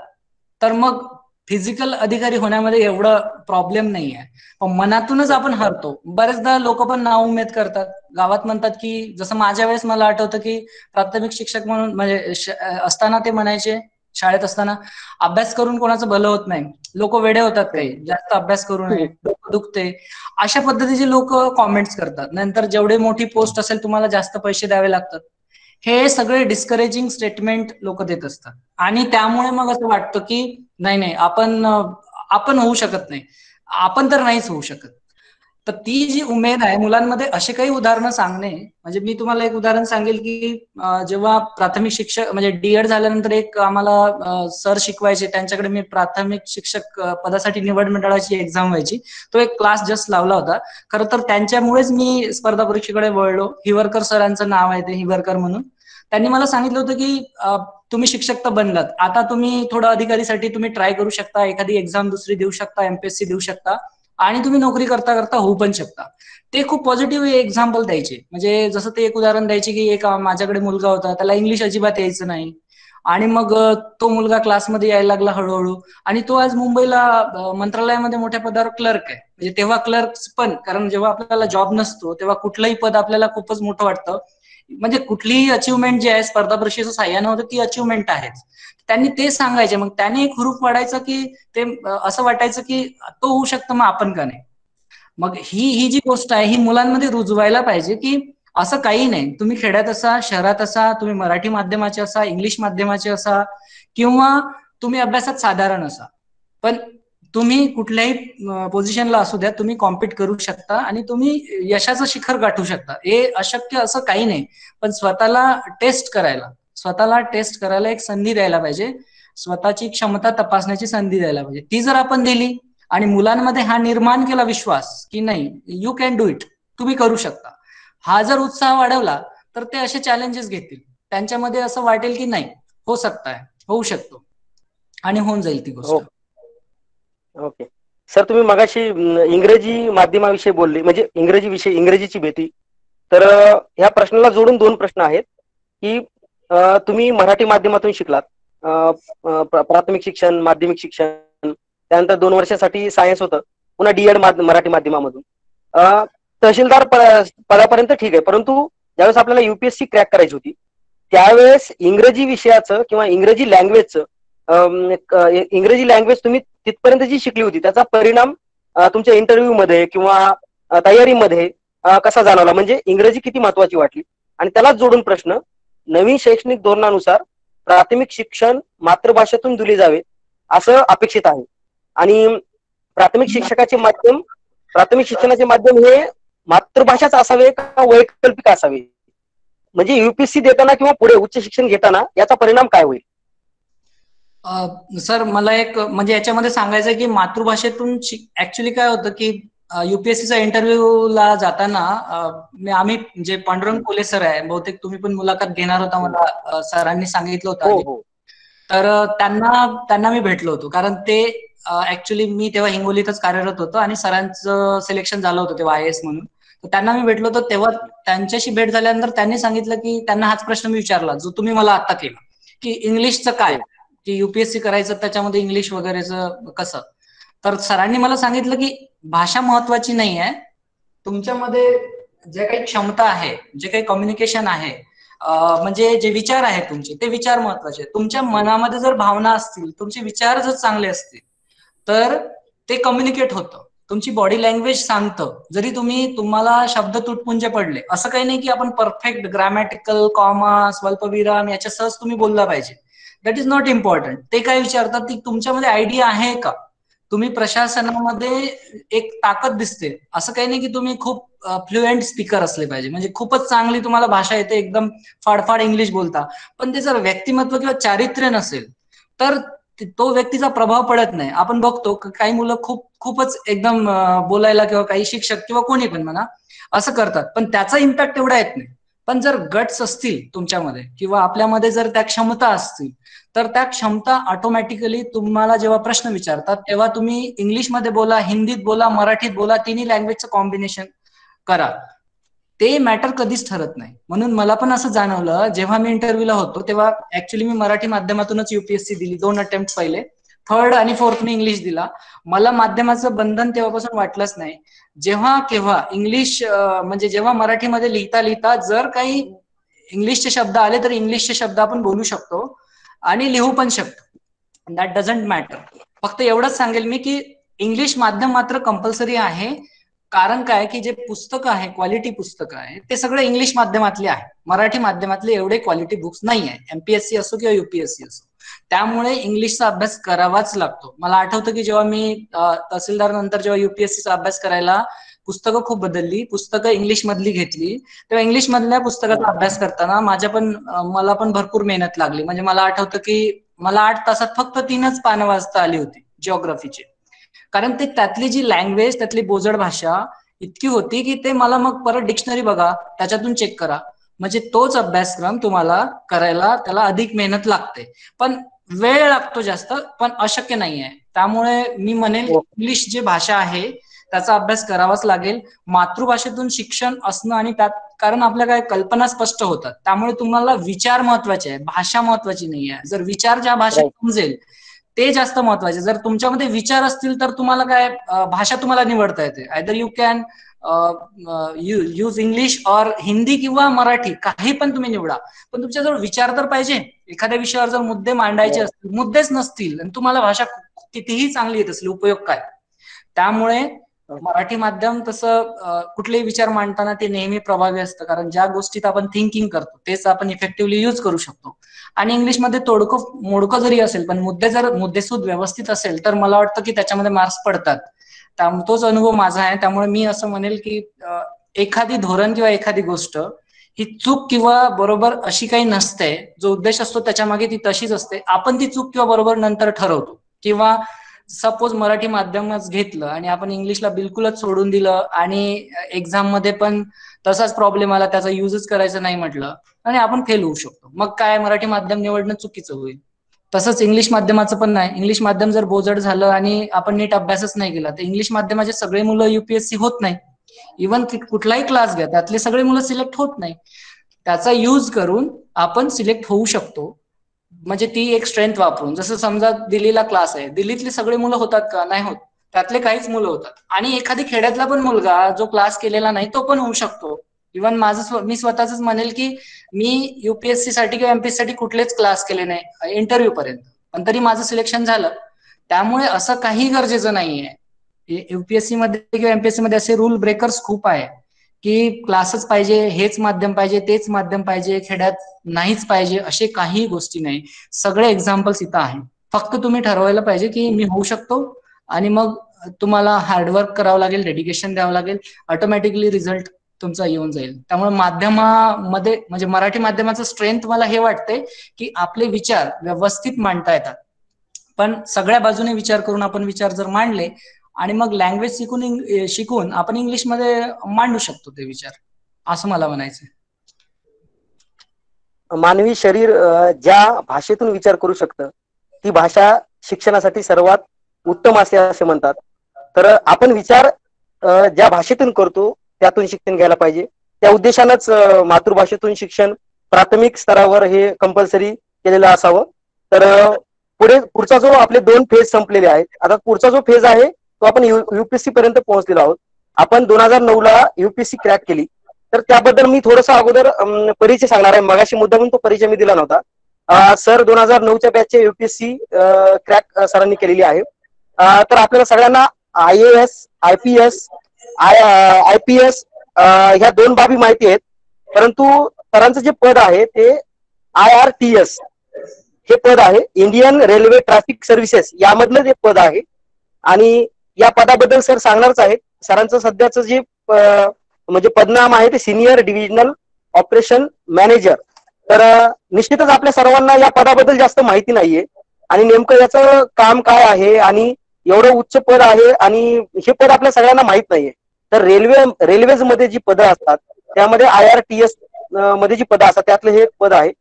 तर मग फिजिकल अधिकारी होण्यामध्ये एवढं प्रॉब्लेम नाही आहे, पण मनातूनच आपण हरतो. बरेचदा लोक पण नाउमेद करतात, गावात म्हणतात की, जसं माझ्या वेळेस मला आठवतं की प्राथमिक शिक्षक म्हणून म्हणजे असताना ते म्हणायचे, शाळेत असताना, अभ्यास करून कोणाचं भलं होत नाही, लोक वेडे होतात, काही जास्त अभ्यास करू नये, डोकं दुखते, अशा पद्धतीचे लोक कॉमेंट्स करतात. नंतर जेवढे मोठी पोस्ट असेल तुम्हाला जास्त पैसे द्यावे लागतात. हे सगळे डिस्करेजिंग स्टेटमेंट लोक देत असतात आणि त्यामुळे मग असं वाटतं की नाही आपण होऊ शकत नाही, आपण तर नाहीच होऊ शकत. तर ती जी उमेद आहे मुलांमध्ये, असे काही उदाहरणं सांगणे. म्हणजे मी तुम्हाला एक उदाहरण सांगेल की जेव्हा प्राथमिक शिक्षक म्हणजे डीएड झाल्यानंतर एक आम्हाला सर शिकवायचे, त्यांच्याकडे मी प्राथमिक शिक्षक पदासाठी निवड मंडळाची एक्झाम व्हायची, तो एक क्लास जस्ट लावला होता. खरं तर त्यांच्यामुळेच मी स्पर्धा परीक्षेकडे वळलो. हिवरकर सरांचं नाव आहे ते, हिवरकर म्हणून. त्यांनी मला सांगितलं होतं की तुम्ही शिक्षक तर बनलात, आता तुम्ही थोडं अधिकारीसाठी तुम्ही ट्राय करू शकता, एखादी एक्झाम दुसरी देऊ शकता, एमपीएससी देऊ शकता आणि तुम्ही नोकरी करता करता होऊ पण शकता. ते खूप पॉझिटिव्ह एक्झाम्पल द्यायचे. म्हणजे जसं ते एक उदाहरण द्यायचे की एक माझ्याकडे मुलगा होता, त्याला इंग्लिश अजिबात यायचं नाही आणि मग तो मुलगा क्लासमध्ये यायला लागला हळूहळू आणि तो आज मुंबईला मंत्रालयामध्ये मोठ्या पदावर क्लर्क आहे. म्हणजे तेव्हा क्लर्क पण, कारण जेव्हा आपल्याला जॉब नसतो तेव्हा कुठलंही पद आपल्याला खूपच मोठं वाटतं. म्हणजे कुठलीही अचिव्हमेंट जी आहे स्पर्धा परीक्षेचं साह्यानं होतं ती अचिव्हमेंट आहेच. त्यांनी ते सांगायचे, मग त्याने एक हुरूप वाढायचं की ते असं वाटायचं की तो होऊ शकतं, मग आपण का नाही. मग ही जी गोष्ट आहे ही मुलांमध्ये रुजवायला पाहिजे की असं काही नाही, तुम्ही खेड्यात असा, शहरात असा, तुम्ही मराठी माध्यमाचे असा, इंग्लिश माध्यमाचे असा किंवा तुम्ही अभ्यासात साधारण असा, पण तुम्ही कुठल्याही पोझिशनला असू द्या, तुम्ही कॉम्पिट करू शकता आणि तुम्ही यशाचं शिखर गाठू शकता. हे अशक्य असं काही नाही, पण स्वतःला टेस्ट करायला एक संधी द्यायला पाहिजे, स्वतःची क्षमता तपासण्याची संधी द्यायला पाहिजे. ती जर आपण दिली आणि मुलांमध्ये हा निर्माण केला विश्वास की नाही, यू कॅन डू इट, तुम्ही करू शकता, हा जर उत्साह वाढवला तर ते असे चॅलेंजेस घेतील. त्यांच्यामध्ये असं वाटेल की नाही, हो सकता है, होऊ शकतो आणि होऊन जाईल ती गोष्ट. ओके सर, तुम्ही मगाशी इंग्रजी माध्यमाविषयी बोलले, म्हणजे इंग्रजीची भीती. तर ह्या प्रश्नाला जोडून दोन प्रश्न आहेत की तुम्ही मराठी माध्यमातून शिकलात, प्राथमिक शिक्षण, माध्यमिक शिक्षण, त्यानंतर 2 वर्षासाठी सायन्स होतं, पुन्हा डीएड मराठी माध्यमामधून. तहसीलदार पदापर्यंत ठीक आहे, परंतु ज्यावेळेस आपल्याला युपीएससी क्रॅक करायची होती त्यावेळेस इंग्रजी विषयाचं किंवा इंग्रजी लँग्वेजचं इंग्रजी लँग्वेज तुम्ही तिथपर्यंत जी शिकली होती त्याचा परिणाम तुमच्या इंटरव्ह्यू मध्ये किंवा तयारीमध्ये कसा जाणवला, म्हणजे इंग्रजी किती महत्वाची वाटली? आणि त्यालाच जोडून प्रश्न, नवीन शैक्षणिक धोरणानुसार प्राथमिक शिक्षण मातृभाषेतून दिले जावे असं अपेक्षित आहे आणि प्राथमिक शिक्षणाचे माध्यम हे मातृभाषाच असावे का वैकल्पिक असावे, म्हणजे युपीएससी देताना किंवा पुढे उच्च शिक्षण घेताना याचा परिणाम काय होईल? सर मला एक म्हणजे याच्यामध्ये सांगायचं की मातृभाषेतून ऍक्च्युली काय होतं की युपीएससीचा इंटरव्ह्यूला जाताना आम्ही जे पांडुरंग कोले सर आहे, बहुतेक तुम्ही पण मुलाखत घेणार होता, मला सरांनी सांगितलं होतं. तर त्यांना मी भेटलो होतो, कारण ते ऍक्च्युली मी तेव्हा हिंगोलीतच कार्यरत होतो आणि सरांचं सिलेक्शन झालं होतं तेव्हा IAS म्हणून. तर त्यांना मी भेटलो होतो, तेव्हा त्यांच्याशी भेट झाल्यानंतर त्यांनी सांगितलं की त्यांना हाच प्रश्न मी विचारला जो तुम्ही मला आता केला, की इंग्लिशचं काय, की युपीएससी करायचं त्याच्यामध्ये इंग्लिश वगैरेचं कसं. तर सरांनी मला सांगितलं की भाषा महत्वाची नाही आहे, तुमच्यामध्ये जे काही क्षमता आहे, जे काही कम्युनिकेशन आहे, म्हणजे जे विचार आहेत तुमचे, ते विचार महत्वाचे. तुमच्या मनामध्ये जर भावना असतील, तुमचे विचार जर चांगले असतील तर ते कम्युनिकेट होतं. तुमची बॉडी लँग्वेज सांगतं. जरी तुम्हाला शब्द तुटपुंजे पडले, असं काही नाही की आपण परफेक्ट ग्रामॅटिकल, कॉमा, स्वल्पविराम याच्या सहज तुम्ही बोलला पाहिजे, दॅट इज नॉट इम्पॉर्टंट. ते काय विचारतात की तुमच्यामध्ये आयडिया आहे का, तुम्ही प्रशासनामध्ये एक ताकद दिसते. असं काही नाही की तुम्ही खूप फ्लुएंट स्पीकर असले पाहिजे, म्हणजे खूपच चांगली तुम्हाला भाषा येते, एकदम फाडफाड इंग्लिश बोलता, पण ते जर व्यक्तिमत्व किंवा चारित्र्य नसेल तर तो व्यक्तीचा प्रभाव पडत नाही. आपण बघतो काही मुलं खूपच एकदम बोलायला, किंवा काही शिक्षक किंवा कोणी पण म्हणा असं करतात, पण त्याचा इम्पॅक्ट एवढा येत नाही. पण जर गट्स असतील तुमच्यामध्ये किंवा आपल्यामध्ये जर त्या क्षमता असतील तर त्या क्षमता ऑटोमॅटिकली तुम्हाला जेव्हा प्रश्न विचारतात तेव्हा तुम्ही इंग्लिशमध्ये बोला, हिंदीत बोला, मराठीत बोला, तिन्ही लँग्वेजचं कॉम्बिनेशन करा, ते मॅटर कधीच ठरत नाही. म्हणून मला पण असं जाणवलं जेव्हा मी इंटरव्ह्यूला होतो तेव्हा, ऍक्च्युली मी मराठी माध्यमातूनच युपीएससी दिली, 2 अटेम्प्ट पहिले, 3rd आणि 4th मी इंग्लिश दिला. मला माध्यमाचं बंधन तेव्हापासून वाटलंच नाही. जेव्हा केव्हा इंग्लिश म्हणजे जेव्हा मराठीमध्ये लिहिता लिहिता जर काही इंग्लिशचे शब्द आले तर इंग्लिशचे शब्द आपण बोलू शकतो आणि लिहू पण शकतो, दॅट डझंट मॅटर. फक्त एवढंच सांगेल मी की इंग्लिश माध्यम मात्र कंपल्सरी आहे. कारण काय की जे पुस्तकं आहे, क्वालिटी पुस्तकं आहे, ते सगळे इंग्लिश माध्यमातले आहे. मराठी माध्यमातले एवढे क्वालिटी बुक्स नाही आहे, एमपीएससी असो किंवा युपीएससी असो. त्यामुळे इंग्लिशचा अभ्यास करावाच लागतो. मला आठवतं की जेव्हा मी तहसीलदार नंतर जेव्हा युपीएससीचा अभ्यास करायला, पुस्तकं खूप बदलली, पुस्तकं इंग्लिश मधली घेतली, तेव्हा इंग्लिश मधल्या पुस्तकाचा अभ्यास करताना मला पण भरपूर मेहनत लागली. म्हणजे मला आठवतं की मला 8 तासात फक्त 3च पानं वाचता आली होती जिओग्राफीची, कारण ते त्यातली जी लँग्वेज, त्यातली बोजड भाषा इतकी होती की ते मला मग परत डिक्शनरी बघा, त्याच्यातून चेक करा. म्हणजे तोच अभ्यासक्रम तुम्हाला करायला त्याला अधिक मेहनत लागते, पण वेळ लागतो जास्त, पण अशक्य नाहीये. त्यामुळे मी म्हणेल इंग्लिश जी भाषा आहे त्याचा अभ्यास करावाच लागेल. मातृभाषेतून शिक्षण असणं आणि त्यात, कारण आपल्या काय कल्पना स्पष्ट होतात, त्यामुळे तुम्हाला विचार महत्वाचे आहे, भाषा महत्वाची नाही आहे. जर विचार ज्या भाषेत समजेल ते जास्त महत्वाचे. जर तुमच्यामध्ये विचार असतील तर तुम्हाला काय भाषा तुम्हाला निवडता येते. Either you can use English और हिंदी किंवा मराठी, काही पण तुम्ही निवडा, पण तुमच्याजवळ विचार तर पाहिजे. एखाद्या विषयावर जर मुद्दे मांडायचे असतील, मुद्देच नसतील आणि तुम्हाला भाषा कितीही चांगली येत असली, उपयोग काय? त्यामुळे मराठी माध्यम तसं कुठलेही विचार मांडताना ते नेहमी प्रभावी असतं, कारण ज्या गोष्टीत आपण थिंकिंग करतो तेच आपण इफेक्टिव्हली यूज करू शकतो. आणि इंग्लिशमध्ये तोडकं मोडकं जरी असेल पण मुद्देसूद व्यवस्थित असेल तर मला वाटतं की त्याच्यामध्ये मार्क्स पडतात. तोच अनुभव माझा आहे. त्यामुळे मी असं म्हणेल की एखादी धोरण किंवा एखादी गोष्ट ही चूक किंवा बरोबर अशी काही नसते. जो उद्देश असतो त्याच्या मागे ती तशीच असते. आपण ती चूक किंवा बरोबर नंतर ठरवतो, किंवा सपोज मराठी माध्यमच घेतलं आणि आपण इंग्लिशला बिलकुलच सोडून दिलं आणि एक्झाम मध्ये पण तसाच प्रॉब्लेम आला, त्याचा युजच करायचा नाही म्हटलं आणि आपण फेल होऊ शकतो. मग काय मराठी माध्यम निवडणं चुकीचं होईल. तसंच इंग्लिश माध्यमाचं पण नाही. इंग्लिश माध्यम जर बोजड झालं आणि आपण नीट अभ्यासच नाही केला तर इंग्लिश माध्यमाचे सगळे मुलं युपीएससी होत नाही. इव्हन कुठलाही क्लास घ्या त्यातले सगळे मुलं सिलेक्ट होत नाही. त्याचा यूज करून आपण सिलेक्ट होऊ शकतो. म्हणजे ती एक स्ट्रेंथ वापरून, जसं समजा दिल्लीला क्लास आहे, दिल्लीतली सगळी मुलं होतात का? नाही होत. त्यातले काहीच मुलं होतात. आणि एखादी खेड्यातला पण मुलगा जो क्लास केलेला नाही तो पण होऊ शकतो. इव्हन मी स्वतःच म्हणेल की मी युपीएससी साठी किंवा एमपीएससी साठी कुठलेच क्लास केले नाही इंटरव्ह्यू पर्यंत, पण तरी माझं सिलेक्शन झालं. त्यामुळे असं काही गरजेचं नाहीये. युपीएससी मध्ये किंवा एमपीएससी मध्ये असे रूल ब्रेकर्स खूप आहे की क्लासच पाहिजे, हेच माध्यम पाहिजे, तेच माध्यम पाहिजे, खेड्यात नाहीच पाहिजे, असे काही गोष्टी नाही. सगळे एक्झाम्पल्स इथं आहे. फक्त तुम्ही ठरवायला पाहिजे की मी होऊ शकतो आणि मग तुम्हाला हार्डवर्क करावं लागेल, डेडिकेशन द्यावं लागेल, ऑटोमॅटिकली रिझल्ट तुमचा येऊन जाईल. त्यामुळे माध्यमामध्ये म्हणजे मराठी माध्यमाचं स्ट्रेंथ मला हे वाटतंय की आपले विचार व्यवस्थित मांडता येतात. पण सगळ्या बाजूने विचार करून आपण विचार जर मांडले आणि मग लँग्वेज शिकून आपण इंग्लिशमध्ये मांडू शकतो ते विचार, असं मला म्हणायचं. मानवी शरीर ज्या भाषेतून विचार करू शकतं ती भाषा शिक्षणासाठी सर्वात उत्तम असते असे म्हणतात. तर आपण विचार ज्या भाषेतून करतो त्यातून शिक्षण घ्यायला पाहिजे. त्या उद्देशानंच मातृभाषेतून शिक्षण प्राथमिक स्तरावर हे कंपल्सरी केलेलं असावं. तर पुढचा जो आपले 2 फेज संपलेले आहेत, आता पुढचा जो फेज आहे तो आपण युपीएससी पर्यंत पोहोचलेलो आहोत. आपण 2009 ला युपीएससी क्रॅक केली. तर त्याबद्दल मी थोडंसं अगोदर परिचय सांगणार आहे. मगाशी मुद्दामून तो परिचय मी दिला नव्हता. सर 2009च्या बॅचचे युपीएससी क्रॅक सरांनी केलेली आहे. तर आपल्याला सगळ्यांना IAS, IPS, IPS ह्या 2 बाबी माहिती आहेत. परंतु सरांचं जे पद आहे ते IRTS हे पद आहे, इंडियन रेल्वे ट्रॅफिक सर्व्हिसेस यामधलं जे पद आहे. आणि या पदाबद्दल सर सांगणारच आहेत. सरांचं सध्याचं जे म्हणजे पदनाम आहे ते सिनियर डिव्हिजनल ऑपरेशन मॅनेजर. तर निश्चितच आपल्या सर्वांना या पदाबद्दल जास्त माहिती नाहीये आणि नेमकं याचं काम काय आहे आणि एवढं उच्च पद आहे आणि हे पद आपल्या सगळ्यांना माहित नाहीये. तर रेल्वेज मध्ये जी पदं असतात त्यामध्ये IRTS मध्ये जी पदं असतात त्यातलं हे पद आहे.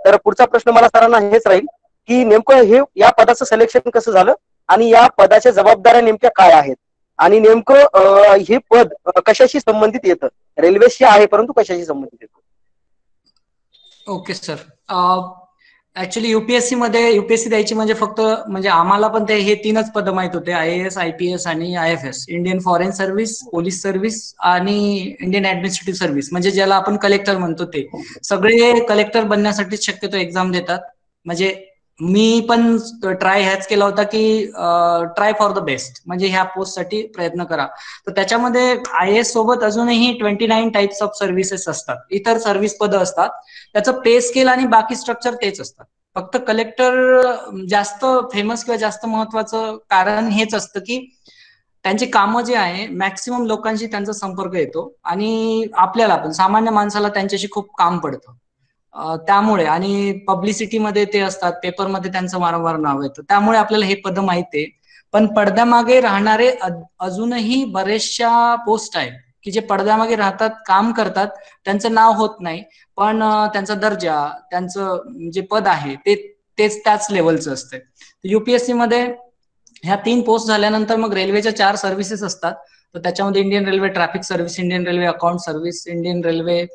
तर पुढचा प्रश्न मला सरांना हेच राहील की नेमकं हे या पदाचं सिलेक्शन कसं झालं आणि या पदाच्या जबाबदाऱ्या नेमक्या काय आहेत आणि नेमकं हे पद कशाशी संबंधित येतं. रेल्वेशी आहे परंतु कशाशी संबंधित येतं. Okay sir. ऍक्च्युली युपीएससी द्यायची म्हणजे फक्त म्हणजे आम्हाला पण ते हे 3च पदं माहित होते, IAS, IPS आणि IFS, Indian foreign service, police service आणि इंडियन ऍडमिनिस्ट्रेटिव्ह सर्व्हिस, म्हणजे ज्याला आपण कलेक्टर म्हणतो. ते सगळे कलेक्टर बनण्यासाठी शक्यतो एक्झाम देतात. म्हणजे मी पण ट्राय ह्याच केला होता की ट्राय फॉर द बेस्ट, म्हणजे ह्या पोस्ट साठी प्रयत्न करा. तर त्याच्यामध्ये IAS सोबत अजूनही 29 टाइप्स ऑफ सर्व्हिसेस असतात, इतर सर्व्हिस पदं असतात. त्याचं पे स्केल आणि बाकी स्ट्रक्चर तेच असतात. फक्त कलेक्टर जास्त फेमस किंवा जास्त महत्वाचं कारण हेच असतं की त्यांची कामं जे आहे मॅक्सिमम लोकांशी त्यांचा संपर्क येतो आणि आपल्याला पण सामान्य माणसाला त्यांच्याशी खूप काम पडतं. त्यामुळे आणि पब्लिसिटीमध्ये ते असतात, पेपरमध्ये त्यांचं वारंवार नाव येतं, त्यामुळे आपल्याला हे पद माहिती आहे. पण पडद्यामागे राहणारे अजूनही बरेचशा पोस्ट आहेत की जे पडद्यामागे राहतात, काम करतात, त्यांचं नाव होत नाही, पण त्यांचा दर्जा, त्यांचं जे पद आहे तेच त्याच लेवलचं असतं. युपीएससी मध्ये ह्या 3 पोस्ट झाल्यानंतर मग रेल्वेच्या 4 सर्व्हिसेस असतात. तर त्याच्यामध्ये Indian railway traffic service, Indian railway account service, Indian railway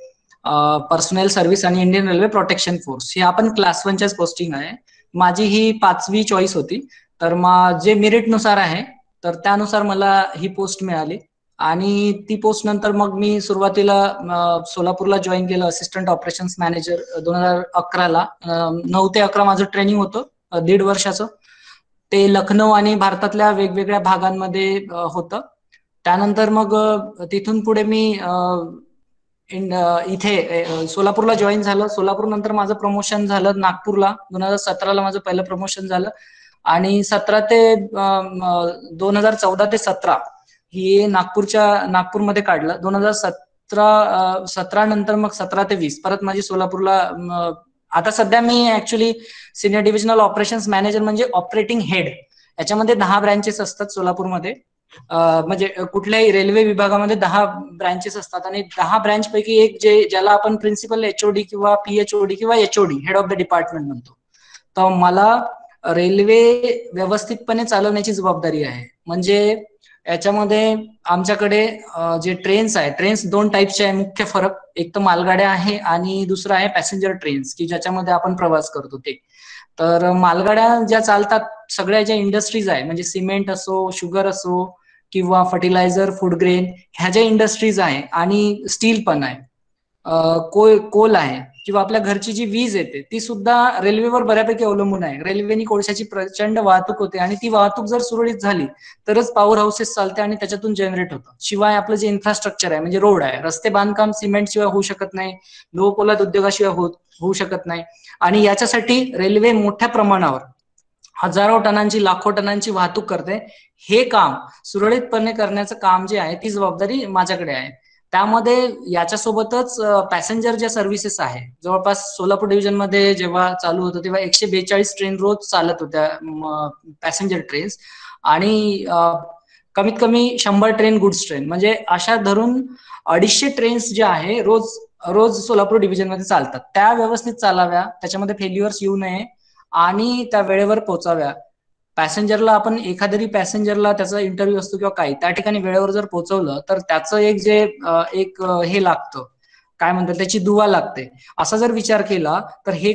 personal service आणि इंडियन रेल्वे प्रोटेक्शन फोर्स. ही आपण क्लास 1च्याच पोस्टिंग आहे. माझी ही 5वी चॉईस होती. तर जे मेरिट नुसार आहे तर त्यानुसार मला ही पोस्ट मिळाली आणि ती पोस्ट नंतर मग मी सुरुवातीला सोलापूरला जॉईन केलं असिस्टंट ऑपरेशन्स मॅनेजर 2011 ला. 9 ते 11 माझं ट्रेनिंग होतं, 1.5 वर्षाचं. ते लखनौ आणि भारतातल्या वेगवेगळ्या भागांमध्ये होतं. त्यानंतर मग तिथून पुढे मी इथे सोलापूरला जॉईन झालं. सोलापूर नंतर माझं प्रमोशन झालं नागपूरला. 2017 ला माझं पहिलं प्रमोशन झालं आणि 2014 ते 17 ही नागपूरमध्ये काढलं. 2017 नंतर मग 17 ते 20 परत माझी सोलापूरला. आता सध्या मी actually senior divisional operations manager म्हणजे ऑपरेटिंग हेड याच्यामध्ये 10 ब्रँचेस असतात सोलापूरमध्ये. म्हणजे कुठल्याही रेल्वे विभागामध्ये 10 ब्रँचेस असतात आणि 10 ब्रँच पैकी एक ज्याला आपण प्रिन्सिपल एचओडी किंवा पीएचओडी किंवा HOD head of the department म्हणतो. तर मला रेल्वे व्यवस्थितपणे चालवण्याची जबाबदारी आहे. म्हणजे याच्यामध्ये आमच्याकडे जे ट्रेन्स आहे, ट्रेन्स 2 टाईपचे आहे. मुख्य फरक, एक तर मालगाड्या आहे आणि दुसरं आहे पॅसेंजर ट्रेन्स, की ज्याच्यामध्ये आपण प्रवास करतो ते. तर मालगाड्या ज्या चालतात, सगळ्या ज्या इंडस्ट्रीज आहे, म्हणजे सिमेंट असो, शुगर असो किंवा फर्टिलायझर, फूड ग्रेन, ह्या ज्या इंडस्ट्रीज आहे आणि स्टील पण आहे, कोल आहे, किंवा आपल्या घरची जी वीज येते ती सुद्धा रेल्वेवर बऱ्यापैकी अवलंबून आहे. रेल्वेनी कोळशाची प्रचंड वाहतूक होते आणि ती वाहतूक जर सुरळीत झाली तरच पॉवर हाऊसेस चालते आणि त्याच्यातून जनरेट होतं. शिवाय आपलं जे इन्फ्रास्ट्रक्चर आहे, म्हणजे रोड आहे, रस्ते बांधकाम सिमेंट शिवाय होऊ शकत नाही, लोहपोलाद उद्योगाशिवाय होऊ शकत नाही. आणि याच्यासाठी रेल्वे मोठ्या प्रमाणावर हजारो टनांची, लाखो टनांची वाहतूक करते. हे काम सुरळीतपणे करण्याचं काम जे आहे, ती जबाबदारी माझ्याकडे आहे. त्यामध्ये याच्यासोबतच पॅसेंजर ज्या सर्व्हिसेस आहे, जवळपास सोलापूर डिव्हिजन मध्ये जेव्हा चालू होतं तेव्हा 142 ट्रेन रोज चालत होत्या, पॅसेंजर ट्रेन्स. आणि कमीत कमी 100 ट्रेन गुड्स ट्रेन, म्हणजे अशा धरून 250 ट्रेन्स ज्या आहे रोज रोज सोलापूर डिव्हिजन मध्ये चालतात. त्या व्यवस्थित चालाव्या, त्याच्यामध्ये फेल्युअर्स येऊ नये आणि त्या वेळेवर पोहोचाव्या. पॅसेंजरला, आपण एखाद्या पॅसेंजरला त्याचा इंटरव्ह्यू असतो किंवा काही, त्या ठिकाणी वेळेवर जर पोहोचवलं तर त्याचं हे लागतं, काय म्हणतात, त्याची दुवा लागते. असा जर विचार केला तर हे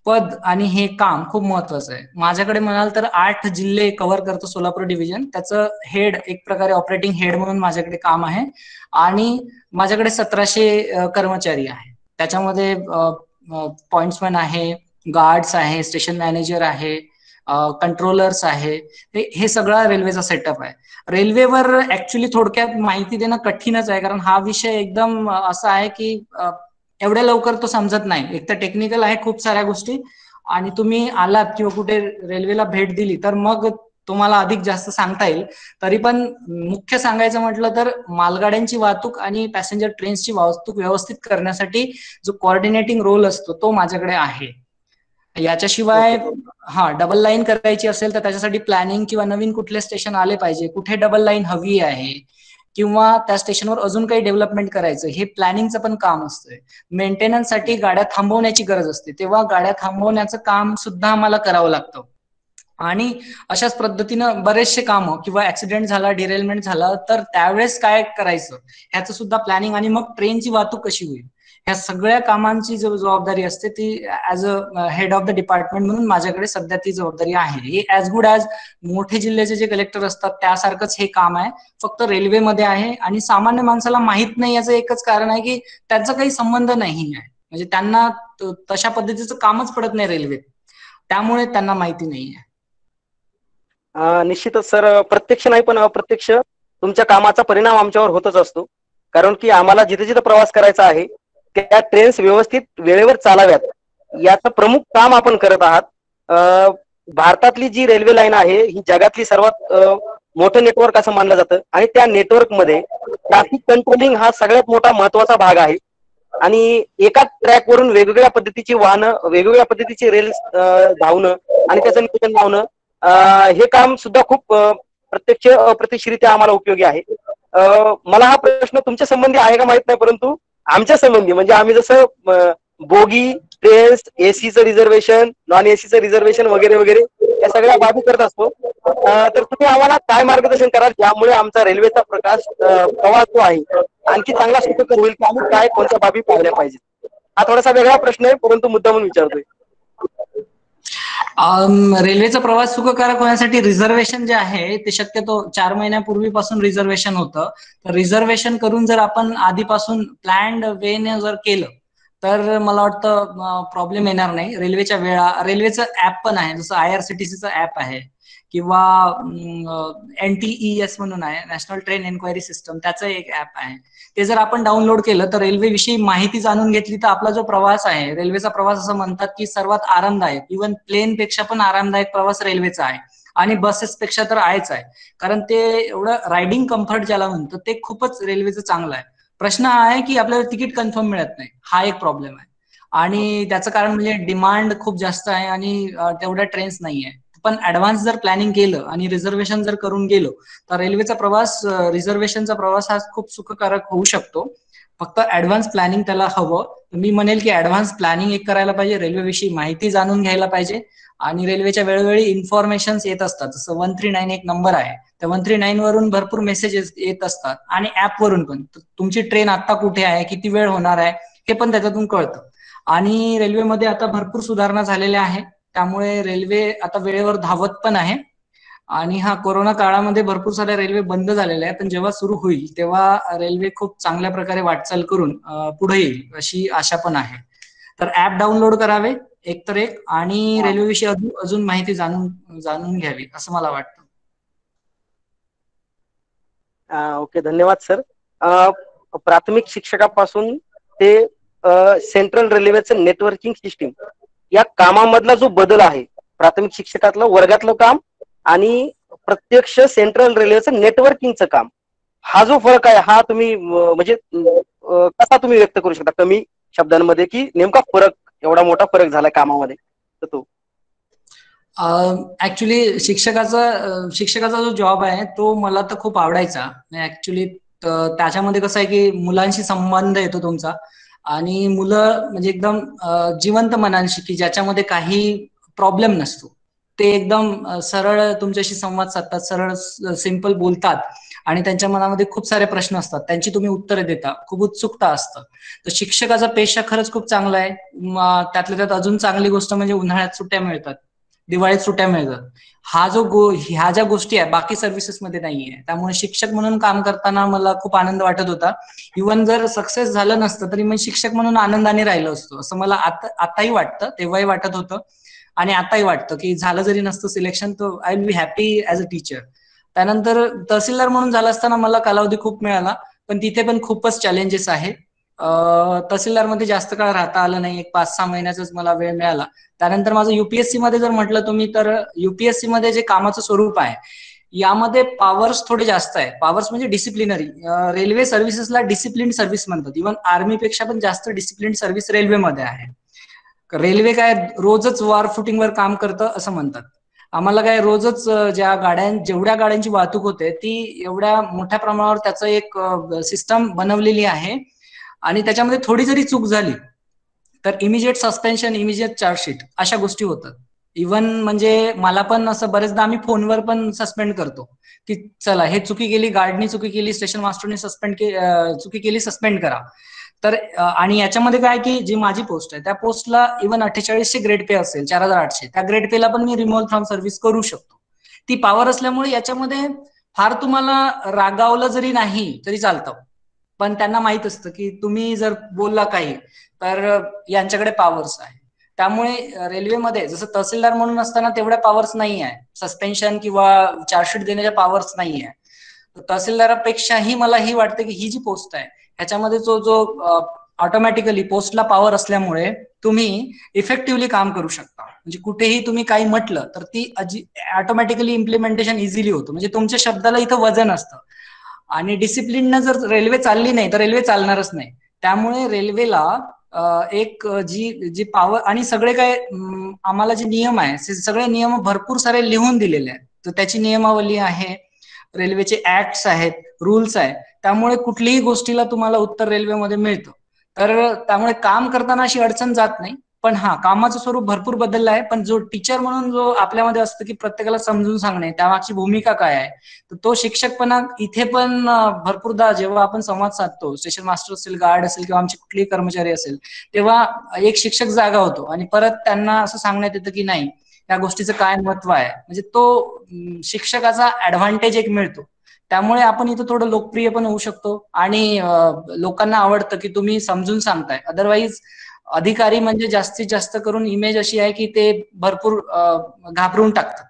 पद आणि हे काम खूप महत्वाचं आहे. माझ्याकडे म्हणाल तर 8 जिल्हे कव्हर करतो सोलापूर डिव्हिजन. त्याचं हेड, एक प्रकारे ऑपरेटिंग हेड म्हणून माझ्याकडे काम आहे. आणि माझ्याकडे 1700 कर्मचारी आहे. त्याच्यामध्ये पॉइंट्समॅन आहे, गार्ड्स आहे, स्टेशन मॅनेजर आहे, कंट्रोलर्स आहे. हे सगळा रेल्वेचा सेटअप आहे. रेल्वेवर ऍक्च्युली थोडक्यात माहिती देणं कठीणच आहे, कारण हा विषय एकदम असा आहे की एवढ्या लवकर तो समजत नाही. एक तर टेक्निकल आहे खूप साऱ्या गोष्टी, आणि तुम्ही आलात किंवा कुठे रेल्वेला भेट दिली तर मग तुम्हाला अधिक जास्त सांगता येईल. तरी पण मुख्य सांगायचं म्हटलं तर मालगाड्यांची वाहतूक आणि पॅसेंजर ट्रेन्सची वाहतूक व्यवस्थित करण्यासाठी जो कोऑर्डिनेटिंग रोल असतो तो माझ्याकडे आहे. याच्याशिवाय डबल लाईन करायची असेल तर त्याच्यासाठी प्लॅनिंग किंवा नवीन कुठले स्टेशन आले पाहिजे, कुठे डबल लाईन हवी आहे, किंवा त्या स्टेशनवर अजून काही डेव्हलपमेंट करायचं, हे प्लॅनिंगचं पण काम असतंय. मेंटेनन्ससाठी गाड्या थांबवण्याची गरज असते, तेव्हा गाड्या थांबवण्याचं काम सुद्धा आम्हाला करावं लागतं. आणि अशाच पद्धतीनं बरेचसे कामं, किंवा ऍक्सिडेंट झाला, डिरेलमेंट झाला तर त्यावेळेस काय करायचं ह्याचं सुद्धा प्लॅनिंग, आणि मग ट्रेनची वाहतूक कशी होईल, ह्या सगळ्या कामांची जो जबाबदारी असते ती as a head of the department म्हणून माझ्याकडे सध्या ती जबाबदारी आहे. हे ऍज गुड ऍज मोठे जिल्ह्याचे जे कलेक्टर असतात त्यासारखंच हे काम आहे, फक्त रेल्वेमध्ये आहे. आणि सामान्य माणसाला माहित नाही याचं एकच कारण आहे की त्याचा काही संबंध नाही आहे, म्हणजे त्यांना तशा पद्धतीचं कामच पडत नाही रेल्वेत, त्यामुळे त्यांना माहिती नाही आहे. निश्चितच सर, प्रत्यक्ष नाही पण अप्रत्यक्ष तुमच्या कामाचा परिणाम आमच्यावर होतच असतो. कारण की आम्हाला जिथे जिथे प्रवास करायचा आहे त्या ट्रेन्स व्यवस्थित वेळेवर चालाव्यात, याचं प्रमुख काम आपण करत आहात. भारतातली जी रेल्वे लाईन आहे ही जगातली सर्वात मोठं नेटवर्क असं मानलं जातं, आणि त्या नेटवर्क मध्ये ट्रॅफिक कंट्रोलिंग हा सगळ्यात मोठा महत्वाचा भाग आहे. आणि एकाच ट्रॅक वरून वेगवेगळ्या पद्धतीची वाहनं, वेगवेगळ्या पद्धतीची रेल धावणं आणि त्याचं नियोजन लावणं, हे काम सुद्धा खूप प्रत्यक्ष अप्रत्यक्षरित्या आम्हाला उपयोगी आहे. मला हा प्रश्न तुमच्या संबंधी आहे का माहित नाही, परंतु आमच्या संबंधी, म्हणजे आम्ही जसं बोगी, ट्रेन्स, एसीचं रिझर्वेशन, नॉन एसीचं रिझर्वेशन वगैरे वगैरे या सगळ्या बाबी करत असतो. तर तुम्ही आम्हाला काय मार्गदर्शन कराल ज्यामुळे आमचा रेल्वेचा प्रवास जो आहे आणखी चांगला सुखकर होईल, की आम्ही काय कोणत्या बाबी पाहिल्या पाहिजेत? हा थोडासा वेगळा प्रश्न आहे, परंतु मुद्दा म्हणून विचारतोय. रेल्वेचा प्रवास सुखकारक होण्यासाठी रिझर्वेशन जे आहे ते शक्यतो 4 महिन्यापूर्वीपासून रिझर्वेशन होतं. तर रिझर्वेशन करून जर आपण आधीपासून प्लॅन्ड वेने जर केलं तर मला वाटतं प्रॉब्लेम येणार नाही. रेल्वेच्या वेळा, रेल्वेचं ऍप पण आहे, जसं IRCTCचं ऍप आहे, किंवा NTES म्हणून आहे, नॅशनल ट्रेन एन्क्वायरी सिस्टम, त्याचं एक ऍप आहे. ते जर आपण डाउनलोड केलं तर रेल्वे विषयी माहिती जाणून घेतली तर आपला जो प्रवास आहे, रेल्वेचा प्रवास असं म्हणतात की सर्वात आरामदायक, इव्हन प्लेन पेक्षा पण आरामदायक प्रवास रेल्वेचा आहे, आणि बसेस पेक्षा तर आहेच आहे. कारण ते एवढं रायडिंग कम्फर्ट ज्याला म्हणतं ते खूपच रेल्वेचं चांगलं आहे. प्रश्न हा आहे की आपल्याला तिकीट कन्फर्म मिळत नाही, हा एक प्रॉब्लेम आहे. आणि त्याचं कारण म्हणजे डिमांड खूप जास्त आहे आणि तेवढ्या ट्रेन्स नाही आहे. पण ऍडव्हान्स जर प्लॅनिंग केलं आणि रिझर्वेशन जर करून गेलो तर रेल्वेचा प्रवास, रिझर्वेशनचा प्रवास हा खूप सुखकारक होऊ शकतो. फक्त ऍडव्हान्स प्लॅनिंग त्याला हवं. मी म्हणेल की ऍडव्हान्स प्लॅनिंग एक करायला पाहिजे, रेल्वेविषयी माहिती जाणून घ्यायला पाहिजे आणि रेल्वेच्या वेळोवेळी इन्फॉर्मेशन येत असतात. जसं 139 एक नंबर आहे, त्या 139 वरून भरपूर मेसेजेस येत असतात आणि ऍप वरून पण तुमची ट्रेन आता कुठे आहे, किती वेळ होणार आहे हे पण त्याच्यातून कळतं. आणि रेल्वेमध्ये आता भरपूर सुधारणा झालेल्या आहे, त्यामुळे रेल्वे आता वेळेवर धावत पण आहे. आणि हा कोरोना काळामध्ये भरपूर साऱ्या रेल्वे बंद झालेल्या आहेत, पण जेव्हा सुरू होईल तेव्हा रेल्वे खूप चांगल्या प्रकारे वाटचाल करून पुढे येईल अशी आशा पण आहे. तर ऍप डाउनलोड करावे एक तर एक, आणि रेल्वेविषयी अजून माहिती जाणून घ्यावी असं मला वाटतं. ओके, धन्यवाद सर. प्राथमिक शिक्षकापासून ते सेंट्रल रेल्वेचं नेटवर्किंग सिस्टीम या कामामधला जो बदल आहे, प्राथमिक शिक्षकातलं वर्गातलं काम आणि प्रत्यक्ष सेंट्रल रेल्वेचं नेटवर्किंगचं काम, हा जो फरक आहे हा तुम्ही म्हणजे कसा तुम्ही व्यक्त करू शकता कमी शब्दांमध्ये, की नेमका फरक, एवढा मोठा फरक झाला कामामध्ये तर तो? ऍक्च्युली शिक्षकाचा जो जॉब आहे तो मला तर खूप आवडायचा. ऍक्च्युली त्याच्यामध्ये कसं आहे की मुलांशी संबंध येतो तुमचा, आणि मुलं म्हणजे एकदम जिवंत मनांशी, की ज्याच्यामध्ये काही प्रॉब्लेम नसतो. ते एकदम सरळ तुमच्याशी संवाद साधतात, सरळ सिंपल बोलतात आणि त्यांच्या मनामध्ये खूप सारे प्रश्न असतात, त्यांची तुम्ही उत्तरे देता, खूप उत्सुकता असतं. तर शिक्षकाचा पेशा खरंच खूप चांगला आहे. त्यातल्या त्यात अजून चांगली गोष्ट म्हणजे उन्हाळ्यात सुट्ट्या मिळतात, दिवाळीत सुट्ट्या मिळतात. ह्या ज्या गोष्टी आहेत बाकी सर्व्हिसेसमध्ये नाहीये. त्यामुळे शिक्षक म्हणून काम करताना मला खूप आनंद वाटत होता. इव्हन जर सक्सेस झालं नसतं तरी मी शिक्षक म्हणून आनंदाने राहिलो असतो असं मला आताही वाटतं, तेव्हाही वाटत होतं आणि आताही वाटतं की झालं जरी नसतं सिलेक्शन तर I will be happy as a teacher. त्यानंतर तहसीलदार म्हणून झालं असताना मला कालावधी खूप मिळाला, पण तिथे पण खूपच चॅलेंजेस आहेत. तहसीलदारमध्ये जास्त काळ राहता आलं नाही, एक 5-6 महिन्याचाच मला वेळ मिळाला. त्यानंतर माझं युपीएससी मध्ये जर म्हटलं तुम्ही, तर युपीएससी मध्ये जे कामाचं स्वरूप आहे यामध्ये पॉवर्स थोडे जास्त आहे. पॉवर्स म्हणजे डिसिप्लिनरी. रेल्वे सर्व्हिसेसला डिसिप्लिन सर्व्हिस म्हणतात. इव्हन आर्मीपेक्षा पण जास्त डिसिप्लिन सर्व्हिस रेल्वेमध्ये आहे. रेल्वे काय रोजच वॉर फुटिंगवर काम करतं असं म्हणतात. आम्हाला काय रोजच जेवढ्या गाड्यांची वाहतूक होते ती एवढ्या मोठ्या प्रमाणावर त्याचं एक सिस्टम बनवलेली आहे, आणि त्याच्यामध्ये थोडी जरी चूक झाली तर इमिजिएट सस्पेन्शन, इमिजिएट चार्जशीट अशा गोष्टी होतात. इव्हन म्हणजे मला पण असं बरेचदा आम्ही फोनवर पण सस्पेंड करतो की चला हे चुकी केली, गार्डनी चुकी केली, स्टेशन मास्टरने चुकी केली, सस्पेंड करा. तर आणि याच्यामध्ये काय की जी माझी पोस्ट आहे त्या पोस्टला इव्हन 4800 ग्रेड पे असेल, 4800, त्या ग्रेड पेला पण मी रिमूव्हल फ्रॉम सर्व्हिस करू शकतो. ती पॉवर असल्यामुळे याच्यामध्ये फार तुम्हाला रागावलं जरी नाही तरी चालतं, पण त्यांना माहित असतं की तुम्ही जर बोलला काही तर यांच्याकडे पॉवर्स आहे. त्यामुळे रेल्वेमध्ये जसं तहसीलदार म्हणून असताना तेवढ्या पॉवर्स नाही आहे, सस्पेन्शन किंवा चार्जशीट देण्याच्या पॉवर्स नाही आहे. तहसीलदारापेक्षाही मला ही वाटतं की ही जी पोस्ट आहे ह्याच्यामध्ये जो ऑटोमॅटिकली पोस्टला पॉवर असल्यामुळे तुम्ही इफेक्टिव्हली काम करू शकता. म्हणजे कुठेही तुम्ही काही म्हटलं तर ती ऑटोमॅटिकली इम्प्लिमेंटेशन इझिली होतं. म्हणजे तुमच्या शब्दाला इथं वजन असतं. आणि डिसिप्लिननं जर रेल्वे चालली नाही तर रेल्वे चालणारच नाही. त्यामुळे रेल्वेला एक जी पॉवर आणि सगळे काय आम्हाला जे नियम आहे सगळे नियम भरपूर सारे लिहून दिलेले आहेत. तर त्याची नियमावली आहे, रेल्वेचे ऍक्ट्स आहेत, रूल्स आहे. त्यामुळे कुठलीही गोष्टीला तुम्हाला उत्तर रेल्वेमध्ये मिळतं. तर त्यामुळे काम करताना अशी अडचण जात नाही. पण हा, कामाचं स्वरूप भरपूर बदललं आहे. पण जो टीचर म्हणून जो आपल्यामध्ये असतं की प्रत्येकाला समजून सांगणे, त्यामागची भूमिका काय आहे, तर तो शिक्षकपणा इथे पण भरपूरदा जेव्हा आपण संवाद साधतो, स्टेशन मास्टर असेल, गार्ड असेल किंवा आमचे कुठलेही कर्मचारी असेल, तेव्हा एक शिक्षक जागा होतो आणि परत त्यांना असं सांगण्यात येतं की नाही या गोष्टीचं काय महत्व आहे. म्हणजे तो शिक्षकाचा ऍडव्हान्टेज एक मिळतो. त्यामुळे आपण इथं थोडं लोकप्रिय पण होऊ शकतो आणि लोकांना आवडतं की तुम्ही समजून सांगताय. अदरवाईज अधिकारी म्हणजे जास्तीत जास्त करून इमेज अशी आहे की ते भरपूर घाबरून टाकतात.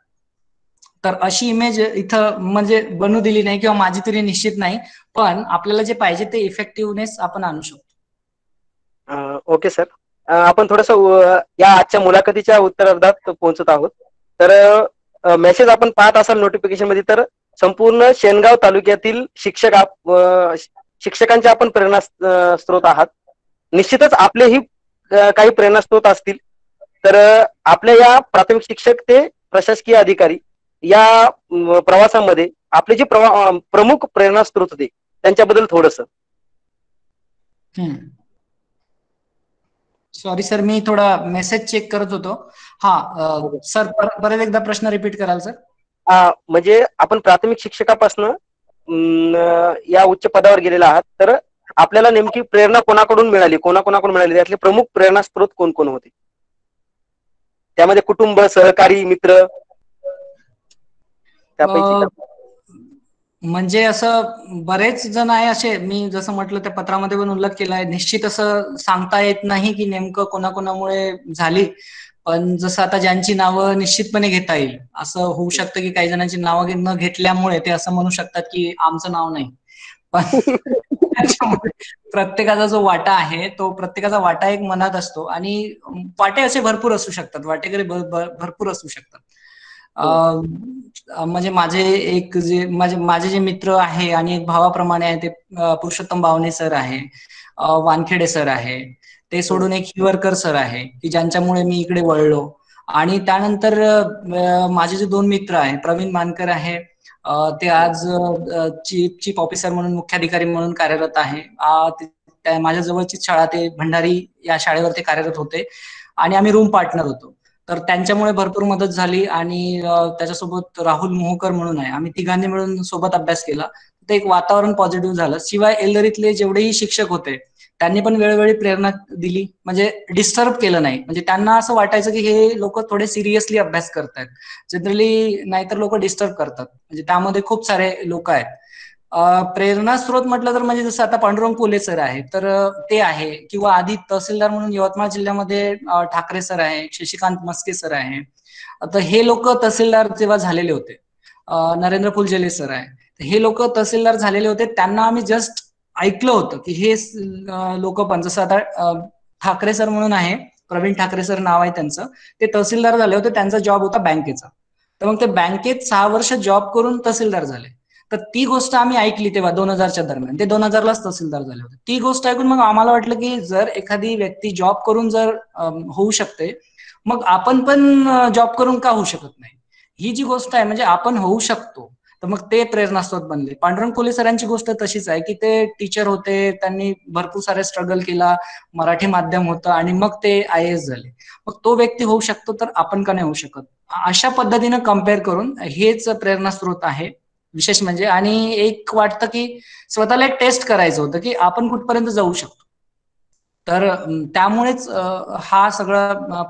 तर अशी इमेज इथं म्हणजे बनू दिली नाही, किंवा माझी तरी निश्चित नाही. पण आपल्याला जे पाहिजे ते इफेक्टिव्हनेस आपण आणू शकतो. ओके सर, आपण थोडस या आजच्या मुलाखतीच्या उत्तरार्धात पोहोचत आहोत. तर मेसेज आपण पाहत असाल नोटिफिकेशन मध्ये, तर संपूर्ण शेनगाव तालुक्यातील शिक्षकांचे आपण प्रेरणा स्त्रोत आहात. निश्चितच आपलेही काही प्रेरणा स्त्रोत असतील. तर आपल्या या प्राथमिक शिक्षक ते प्रशासकीय अधिकारी या प्रवासामध्ये आपले जे प्रमुख प्रेरणास्त्रोत होते त्यांच्याबद्दल थोडस. सॉरी सर, मी थोडा मेसेज चेक करत होतो. हा सर, परत एकदा प्रश्न रिपीट कराल सर? म्हणजे आपण प्राथमिक शिक्षकापासून या उच्च पदावर गेलेला आहात, तर आपल्याला नेमकी प्रेरणा कोणाकडून मिळाली, कोणाकोणाकडून मिळाली, त्यातले प्रमुख प्रेरणास्त्रोत कोण कोण होते? त्यामध्ये कुटुंब, सहकारी, मित्र त्यापैकी? म्हणजे असं बरेच जण आहे असे, मी जसं म्हटलं त्या पत्रामध्ये पण उल्लेख केला आहे. निश्चित असं सांगता येत नाही की नेमकं कोणाकोणामुळे झाली, पण जसं आता ज्यांची नावं निश्चितपणे घेता येईल, असं होऊ शकतं की काही जणांची नावं न घेतल्यामुळे ते असं म्हणू शकतात की आमचं नाव नाही, पण प्रत्येकाचा जो वाटा आहे तो प्रत्येकाचा वाटा एक मनात असतो, आणि वाटे असे भरपूर असू शकतात, वाटेकरी भरपूर असू शकतात. म्हणजे माझे एक जे माझे जे मित्र आहे आणि एक भावाप्रमाणे आहे ते पुरुषोत्तम बावणे सर आहे, वानखेडे सर आहे, ते सोडून एक हिवरकर सर आहे की ज्यांच्यामुळे मी इकडे वळलो. आणि त्यानंतर माझे जे दोन मित्र आहे, प्रवीण मानकर आहे, ते आज चीफ ऑफिसर म्हणून, मुख्याधिकारी म्हणून कार्यरत आहे. माझ्या जवळचीच शाळा, ते भंडारी या शाळेवर ते कार्यरत होते आणि आम्ही रूम पार्टनर होतो. तर त्यांच्यामुळे भरपूर मदत झाली. आणि त्याच्यासोबत राहुल मोहकर म्हणून आहे, आम्ही तिघांनी मिळून सोबत अभ्यास केला. ते एक वातावरण पॉझिटिव्ह झालं. शिवाय एल्दरीतले जेवढेही शिक्षक होते त्यांनी पण वेळोवेळी प्रेरणा दिली, म्हणजे डिस्टर्ब केलं नाही. म्हणजे त्यांना असं वाटायचं की हे लोक थोडे सिरियसली अभ्यास करतात. जनरली नाहीतर लोक डिस्टर्ब करतात, म्हणजे त्यामध्ये खूप सारे लोक आहेत. प्रेरणा स्रोत म्हटलं तर म्हणजे जसं आता पांडुरंग कोले सर आहे, तर ते आहे, किंवा आधी तहसीलदार म्हणून यवतमाळ जिल्ह्यामध्ये ठाकरे सर आहे, शशिकांत मस्के सर आहे. आता हे लोक तहसीलदार जेव्हा झालेले होते, नरेंद्र फुलझेले सर आहे, हे लोक तहसीलदार झालेले होते. त्यांना आम्ही जस्ट ऐकलं होतं की हे लोक पण, जसं आता ठाकरे सर म्हणून आहे, प्रवीण ठाकरे सर नाव आहे त्यांचं, ते तहसीलदार झाले होते. त्यांचा जॉब होता बँकेचा. तर मग ते बँकेत 6 वर्ष जॉब करून तहसीलदार झाले. तर ती गोष्ट आम्ही ऐकली तेव्हा 2000च्या दरम्यान, ते 2000लाच तहसीलदार झाले होते. ती गोष्ट ऐकून मग आम्हाला वाटलं की जर एखादी व्यक्ती जॉब करून जर होऊ शकते, मग आपण पण जॉब करून का होऊ शकत नाही, ही जी गोष्ट आहे, म्हणजे आपण होऊ शकतो. तर मग ते प्रेरणास्त्रोत बनले. पांडुरंग कोले सरांची गोष्ट तशीच आहे की ते टीचर होते, त्यांनी भरपूर सारे स्ट्रगल केला, मराठी माध्यम होतं, आणि मग ते IAS झाले. मग तो व्यक्ती होऊ शकतो, तर आपण का नाही होऊ शकत? अशा पद्धतीनं कम्पेअर करून हेच प्रेरणास्त्रोत आहे विशेष म्हणजे. आणि एक वाटतं की स्वतःला एक टेस्ट करायचं होतं की आपण कुठपर्यंत जाऊ शकतो. तर त्यामुळेच हा सगळा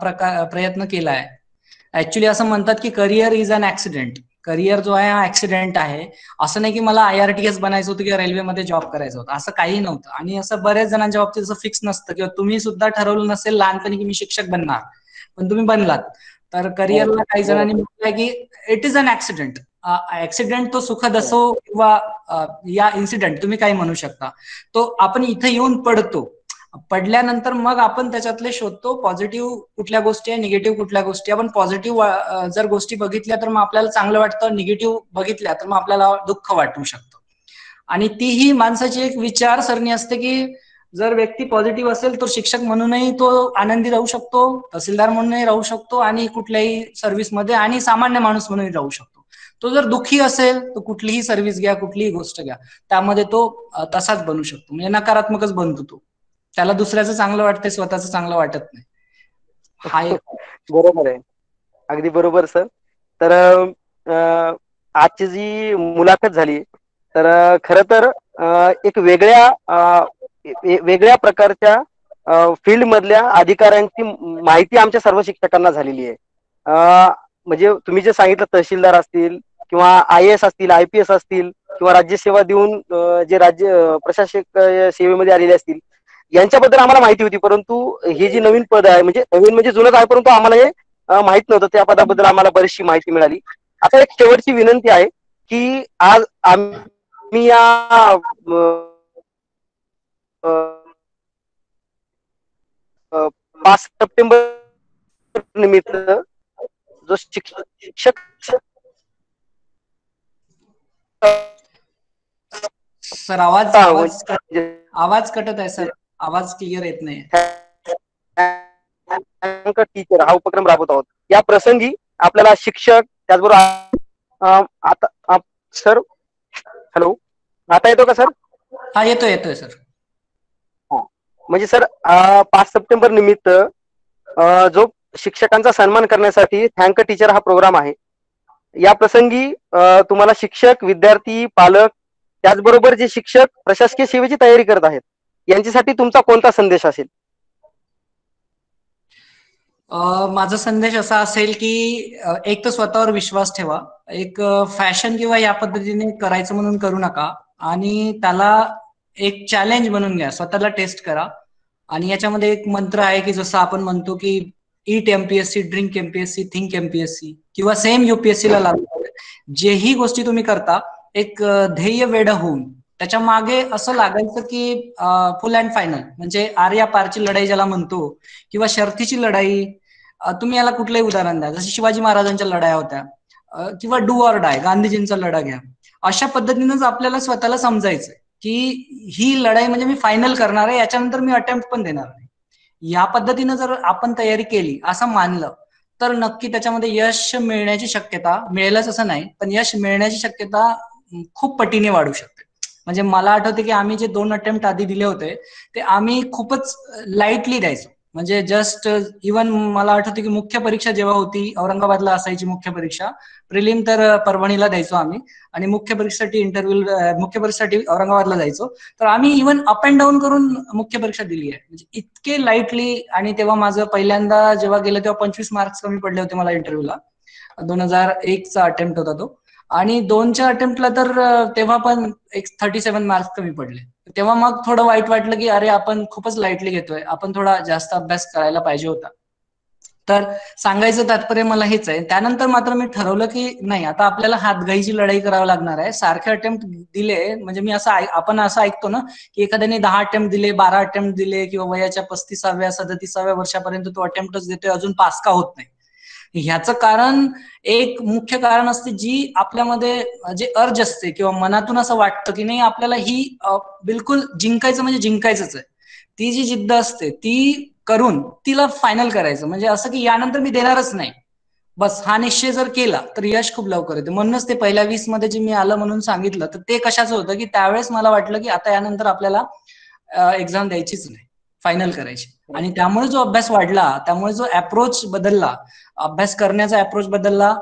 प्रयत्न केला आहे. ऍक्च्युली असं म्हणतात की career is an accident. Career जो आहे हा ऍक्सिडेंट आहे. असं नाही की मला IRTS बनायचं होतं किंवा रेल्वेमध्ये जॉब करायचं होतं, असं काही नव्हतं. आणि असं बऱ्याच जणांच्या बाबतीत असं फिक्स नसतं, किंवा तुम्ही सुद्धा ठरवलं नसेल लहानपणी की मी शिक्षक बनणार, पण तुम्ही बनलात. तर करिअरला काही जणांनी म्हटलंय की it is an accident. Accident तो सुखद असो किंवा या इन्सिडेंट, तुम्ही काही म्हणू शकता, तो आपण इथे येऊन पडतो. पडल्यानंतर मग आपण त्याच्यातले शोधतो पॉझिटिव्ह कुठल्या गोष्टी आहे, निगेटिव्ह कुठल्या गोष्टी. आपण पॉझिटिव्ह जर गोष्टी बघितल्या तर मग आपल्याला चांगलं वाटतं, निगेटिव्ह बघितल्या तर मग आपल्याला दुःख वाटू शकतं. आणि तीही माणसाची एक विचारसरणी असते की जर व्यक्ती पॉझिटिव्ह असेल तर शिक्षक म्हणूनही तो आनंदी राहू शकतो, तहसीलदार म्हणूनही राहू शकतो, आणि कुठल्याही सर्व्हिसमध्ये, आणि सामान्य माणूस म्हणूनही राहू शकतो. तो जर दुःखी असेल तर कुठलीही सर्व्हिस घ्या, कुठलीही गोष्ट घ्या, त्यामध्ये तो तसाच बनू शकतो, म्हणजे नकारात्मकच बनतो तो. त्याला दुसऱ्याचं चांगलं वाटतंय, स्वतःचं चांगलं वाटत नाही. हा एक बरोबर आहे, अगदी बरोबर सर. तर आजची जी मुलाखत झाली, तर खर तर एक वेगळ्या प्रकारच्या फील्ड मधल्या अधिकाऱ्यांची माहिती आमच्या सर्व शिक्षकांना झालेली आहे. म्हणजे तुम्ही जे सांगितलं, तहसीलदार असतील किंवा IAS असतील, IPS असतील, किंवा राज्यसेवा देऊन जे राज्य प्रशासक सेवेमध्ये आलेले असतील, यांच्याबद्दल आम्हाला माहिती होती. परंतु हे जे नवीन पद आहे, म्हणजे नवीन म्हणजे जुनच आहे, परंतु आम्हाला हे माहित नव्हतं. त्या पदाबद्दल आम्हाला बरीचशी माहिती मिळाली. आता एक शेवटची विनंती आहे की आज आम्ही या 5 सप्टेंबर निमित्त जो शिक्षक सर, आवाज कटत आहे सर, आवाज क्लिअर येत नाही. टीचर हा उपक्रम राबवत आहोत. या प्रसंगी आपल्याला शिक्षक त्याचबरोबर आता सर, हॅलो, आता येतो का सर? हा, येतोय सर. म्हणजे सर 5 सप्टेंबर निमित्त जो शिक्षकांचा सन्मान करण्यासाठी थँक टीचर हा प्रोग्राम आहे. या प्रसंगी तुम्हाला शिक्षक, विद्यार्थी, पालक त्याचबरोबर जे शिक्षक प्रशासकीय सेवेची तयारी करत आहेत यांच्यासाठी तुमचा कोणता संदेश असेल? माझा संदेश असा असेल की एक तर स्वतःवर विश्वास ठेवा. एक फॅशन किंवा या पद्धतीने करायचं म्हणून करू नका, आणि त्याला एक चॅलेंज बनवून घ्या. स्वतःला टेस्ट करा. आणि याच्यामध्ये एक मंत्र आहे की जसं आपण म्हणतो की eat MPSC, drink MPSC, think MPSC, किंवा सेम युपीएससी ला लागू. जेही गोष्टी तुम्ही करता एक ध्येय वेड होऊन त्याच्या मागे असं लागायचं की फुल अँड फायनल, म्हणजे आर्या पारची लढाई ज्याला म्हणतो, किंवा शर्थीची लढाई. तुम्ही याला कुठलंही उदाहरण द्या, जसं शिवाजी महाराजांच्या लढाया होत्या, किंवा डू ऑर डाय, गांधीजींचा लढा घ्या. अशा पद्धतीनेच आपल्याला स्वतःला समजायचं की ही लढाई म्हणजे मी फायनल करणार आहे, याच्यानंतर मी अटेम्प्ट पण देणार नाही. या पद्धतीनं जर आपण तयारी केली असं मानलं तर नक्की त्याच्यामध्ये यश मिळण्याची शक्यता, मिळेलच असं नाही, पण यश मिळण्याची शक्यता खूप पटीने वाढू शकते. म्हणजे मला आठवते की आम्ही जे 2 अटेम्प्ट आधी दिले होते ते आम्ही खूपच लाईटली द्यायचो. म्हणजे जस्ट इव्हन मला आठवते की मुख्य परीक्षा जेव्हा होती, औरंगाबादला असायची मुख्य परीक्षा, प्रिलिम तर परभणीला द्यायचो आम्ही, आणि मुख्य परीक्षेसाठी मुख्य परीक्षेसाठी औरंगाबादला जायचो. तर आम्ही इव्हन अप अँड डाऊन करून मुख्य परीक्षा दिली आहे, म्हणजे इतके लाईटली. आणि तेव्हा माझं पहिल्यांदा जेव्हा गेलं तेव्हा 25 मार्क्स कमी पडले होते मला इंटरव्ह्यूला. 2001चा अटेम्प्ट होता तो. आणि 2च्या अटेम्प्टला तर तेव्हा पण एक 37 मार्क्स कमी पडले. तेव्हा मग थोडं वाईट वाटलं की अरे आपण खूपच लाईटली घेतोय, आपण थोडा जास्त अभ्यास करायला पाहिजे होता. तर सांगायचं तात्पर्य मला हेच आहे. त्यानंतर मात्र मी ठरवलं की नाही, आता आपल्याला हातघाईची लढाई करावी लागणार आहे. सारखे अटेम्प्ट दिले म्हणजे मी असं आपण असं ऐकतो ना की एखाद्याने 10 अटेम्प्ट दिले, 12 अटेम्प्ट दिले, किंवा वयाच्या 35व्या 37व्या वर्षापर्यंत तो अटेम्प्टच देतोय, अजून पास का होत नाही. ह्याचं कारण, एक मुख्य कारण असते जी आपल्यामध्ये जे अर्ज असते किंवा मनातून असं वाटतं की नाही आपल्याला ही बिलकुल जिंकायचं म्हणजे जिंकायचंच आहे, ती जी जिद्द असते ती करून तिला फायनल करायचं. म्हणजे असं की यानंतर मी देणारच नाही, बस हा निश्चय जर केला तर यश खूप लवकर येते. म्हणूनच ते पहिल्या 20 मध्ये जे मी आलं म्हणून सांगितलं, तर ते कशाचं होतं की त्यावेळेस मला वाटलं की आता यानंतर आपल्याला एक्झाम द्यायचीच नाही, फायनल करायची. आणि त्यामुळे जो अभ्यास वाढला, त्यामुळे जो अप्रोच बदलला, अभ्यास करण्याचा अप्रोच बदलला,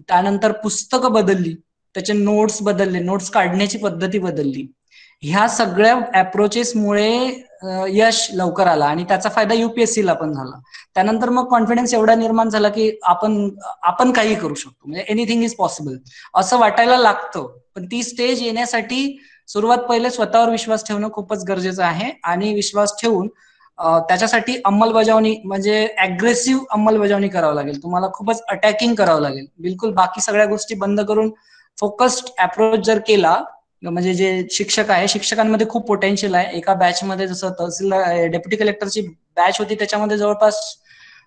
त्यानंतर पुस्तकं बदलली, त्याचे नोट्स बदलले, नोट्स काढण्याची पद्धती बदलली. ह्या सगळ्या अप्रोचेसमुळे यश लवकर आला, आणि त्याचा फायदा युपीएससीला पण झाला. त्यानंतर मग कॉन्फिडन्स एवढा निर्माण झाला की आपण काही करू शकतो, म्हणजे एनिथिंग इज पॉसिबल असं वाटायला लागतं. पण ती स्टेज येण्यासाठी सुरुवात पहिले स्वतःवर विश्वास ठेवणं खूपच गरजेचं आहे. आणि विश्वास ठेवून त्याच्यासाठी अंमलबजावणी, म्हणजे अग्रेसिव्ह अंमलबजावणी करावं लागेल. तुम्हाला खूपच अटॅकिंग करावं लागेल. बिलकुल बाकी सगळ्या गोष्टी बंद करून फोकस्ड अप्रोच जर केला, म्हणजे जे शिक्षक आहे, शिक्षकांमध्ये खूप पोटेन्शियल आहे. एका बॅचमध्ये जसं तहसीलदार, डेप्युटी कलेक्टरची बॅच होती, त्याच्यामध्ये जवळपास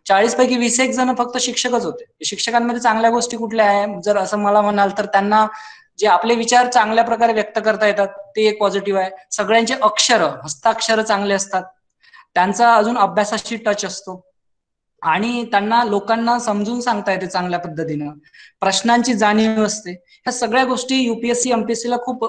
40 पैकी 21 जण फक्त शिक्षकच होते. शिक्षकांमध्ये चांगल्या गोष्टी कुठल्या आहे जर असं मला म्हणाल तर, त्यांना जे आपले विचार चांगल्या प्रकारे व्यक्त करता येतात ते एक पॉझिटिव्ह आहे. सगळ्यांचे हस्ताक्षर चांगले असतात. त्यांचा अजून अभ्यासाशी टच असतो, आणि त्यांना लोकांना समजून सांगता येते चांगल्या पद्धतीनं. प्रश्नांची जाणीव असते. ह्या सगळ्या गोष्टी युपीएससी एमपीएससी ला खूप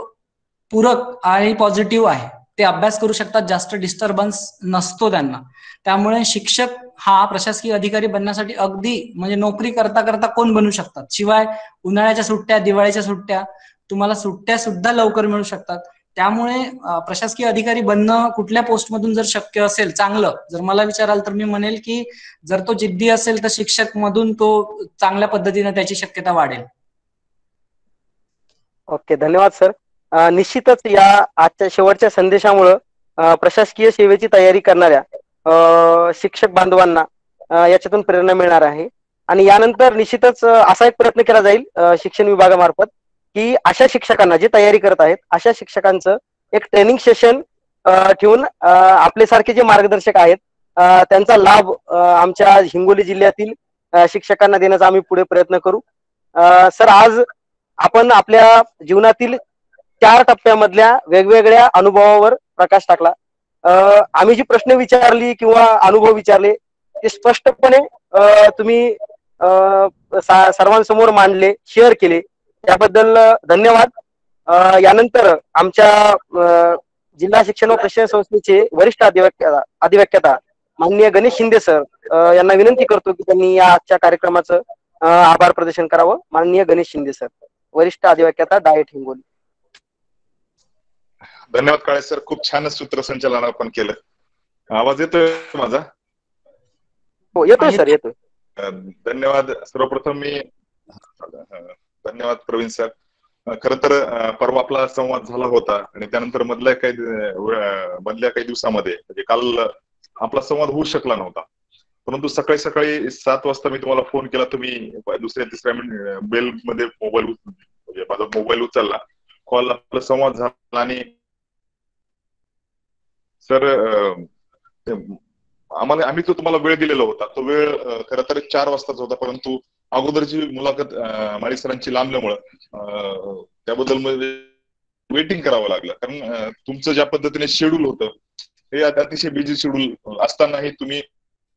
पूरक आणि पॉझिटिव्ह आहे. ते अभ्यास करू शकतात, जास्त डिस्टर्बन्स नसतो त्यांना. त्यामुळे शिक्षक हा प्रशासकीय अधिकारी बनण्यासाठी अगदी म्हणजे नोकरी करता करता कोण बनू शकतात. शिवाय उन्हाळ्याच्या सुट्ट्या, दिवाळीच्या सुट्ट्या, तुम्हाला सुट्ट्या सुद्धा लवकर मिळू शकतात. त्यामुळे प्रशासकीय अधिकारी बनणं कुठल्या पोस्टमधून जर शक्य असेल, चांगलं जर मला विचाराल तर मी म्हणेल की जर तो जिद्दी असेल तर शिक्षक मधून तो चांगल्या पद्धतीने त्याची शक्यता वाढेल. ओके, धन्यवाद सर. निश्चितच या आजच्या शेवटच्या संदेशामुळं प्रशासकीय सेवेची तयारी करणाऱ्या शिक्षक बांधवांना याच्यातून प्रेरणा मिळणार आहे. आणि यानंतर निश्चितच असा एक प्रयत्न केला जाईल शिक्षण विभागामार्फत की अशा शिक्षकांना जे तयारी करत आहेत अशा शिक्षकांचं एक ट्रेनिंग सेशन ठेवून आपल्यासारखे जे मार्गदर्शक आहेत त्यांचा लाभ आमच्या हिंगोली जिल्ह्यातील शिक्षकांना देण्याचा आम्ही पुढे प्रयत्न करू. सर, आज आपण आपल्या जीवनातील 4 टप्प्यामधल्या वेगवेगळ्या अनुभवावर प्रकाश टाकला. आम्ही जी प्रश्न विचारली किंवा अनुभव विचारले ते स्पष्टपणे तुम्ही सर्वांसमोर मांडले, शेअर केले, त्याबद्दल धन्यवाद. यानंतर आमच्या जिल्हा शिक्षण व प्रशिक्षण संस्थेचे वरिष्ठ अधिव्याख्याता माननीय गणेश शिंदे सर यांना विनंती करतो की त्यांनी या आजच्या कार्यक्रमाचं आभार प्रदर्शन करावं. माननीय गणेश शिंदे सर, वरिष्ठ अधिव्याख्याता डायट हिंगोली. धन्यवाद काळे सर, खूप छान सूत्रसंचालन आपण केलं. आवाज येतोय माझा? हो येतोय सर, येतोय. धन्यवाद. सर्वप्रथम मी धन्यवाद प्रवीण सर. खर तर परवा आपला संवाद झाला होता आणि त्यानंतर मधल्या काही दिवसामध्ये म्हणजे काल आपला संवाद होऊ शकला नव्हता, परंतु सकाळी सकाळी 7 वाजता मी तुम्हाला फोन केला. तुम्ही दुसऱ्या तिसऱ्या बेल मध्ये म्हणजे माझा मोबाईल उचलला, कॉल आपला संवाद झाला आणि सर आम्ही जो तुम्हाला वेळ दिलेला होता तो वेळ खरं तर 4 वाजताच होता, परंतु अगोदरची मुलाखत माळी सरांची लांबल्यामुळं त्याबद्दल वेटिंग करावं लागलं. कारण तुमचं ज्या पद्धतीने शेड्यूल होतं हे अतिशय बिझी शेड्यूल असतानाही तुम्ही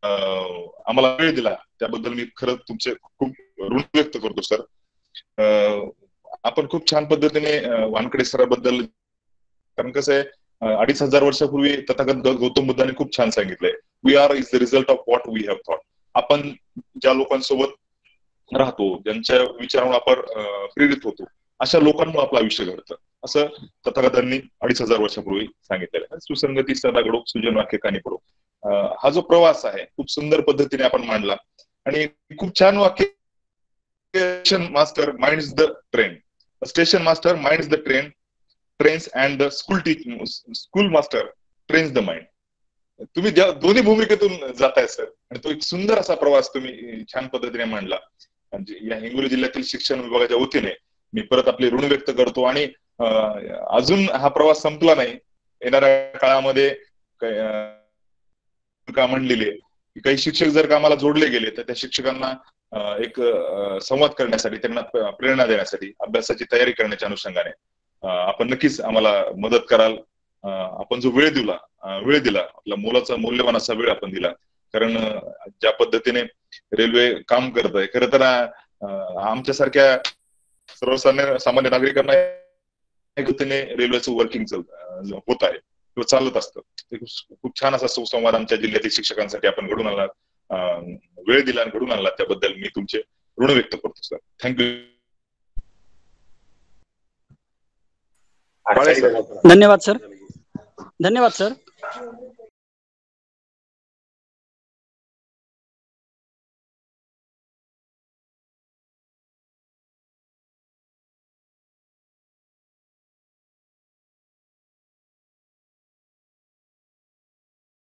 आम्हाला वेळ दिला, त्याबद्दल मी खरंच तुमचे खूप ऋण व्यक्त करतो सर. आपण खूप छान पद्धतीने वानकडे सराबद्दल, कारण कसं आहे 2500 वर्षापूर्वी तथागत गौतम बुद्धाने खूप छान सांगितलंय, we are is the result of what we have thought. आपण ज्या लोकांसोबत राहतो, ज्यांच्या विचारांवर आपण प्रेरित होतो, अशा लोकांमुळे आपलं आयुष्य घडतं, असं तथागतांनी 2500 वर्षापूर्वी सांगितलेलं आहे. सुसंगती सदा घडो, सुजन वाक्य कानी पडो. हा जो प्रवास आहे खूप सुंदर पद्धतीने आपण मांडला आणि खूप छान वाक्य, station master minds the train, station master minds the train, trains and the school master trains the mind. तुम्ही दोन्ही भूमिकेतून जाताय सर, आणि तो एक सुंदर असा प्रवास तुम्ही छान पद्धतीने मांडला. या हिंगोली जिल्ह्यातील शिक्षण विभागाच्या वतीने मी परत आपले ऋण व्यक्त करतो. आणि अजून हा प्रवास संपला नाही. येणाऱ्या काळामध्ये का म्हणलेली आहे की काही शिक्षक जर का आम्हाला जोडले गेले तर त्या शिक्षकांना एक संवाद करण्यासाठी, त्यांना प्रेरणा देण्यासाठी, अभ्यासाची तयारी करण्याच्या अनुषंगाने आपण नक्कीच आम्हाला मदत कराल. आपण जो वेळ दिला आपला मोलाचा मूल्यवान असा वेळ आपण दिला. कारण ज्या पद्धतीने रेल्वे काम करत आहे, खरं तर आमच्यासारख्या सर्वसामान्य नागरिकांना रेल्वेचं वर्किंग होत आहे किंवा चालत असतं. खूप छान असा सुसंवाद आमच्या जिल्ह्यातील शिक्षकांसाठी आपण घडून आणला, वेळ दिला आणि घडून आणला, त्याबद्दल मी तुमचे ऋण व्यक्त करतो सर. थँक्यू. धन्यवाद सर. धन्यवाद सर.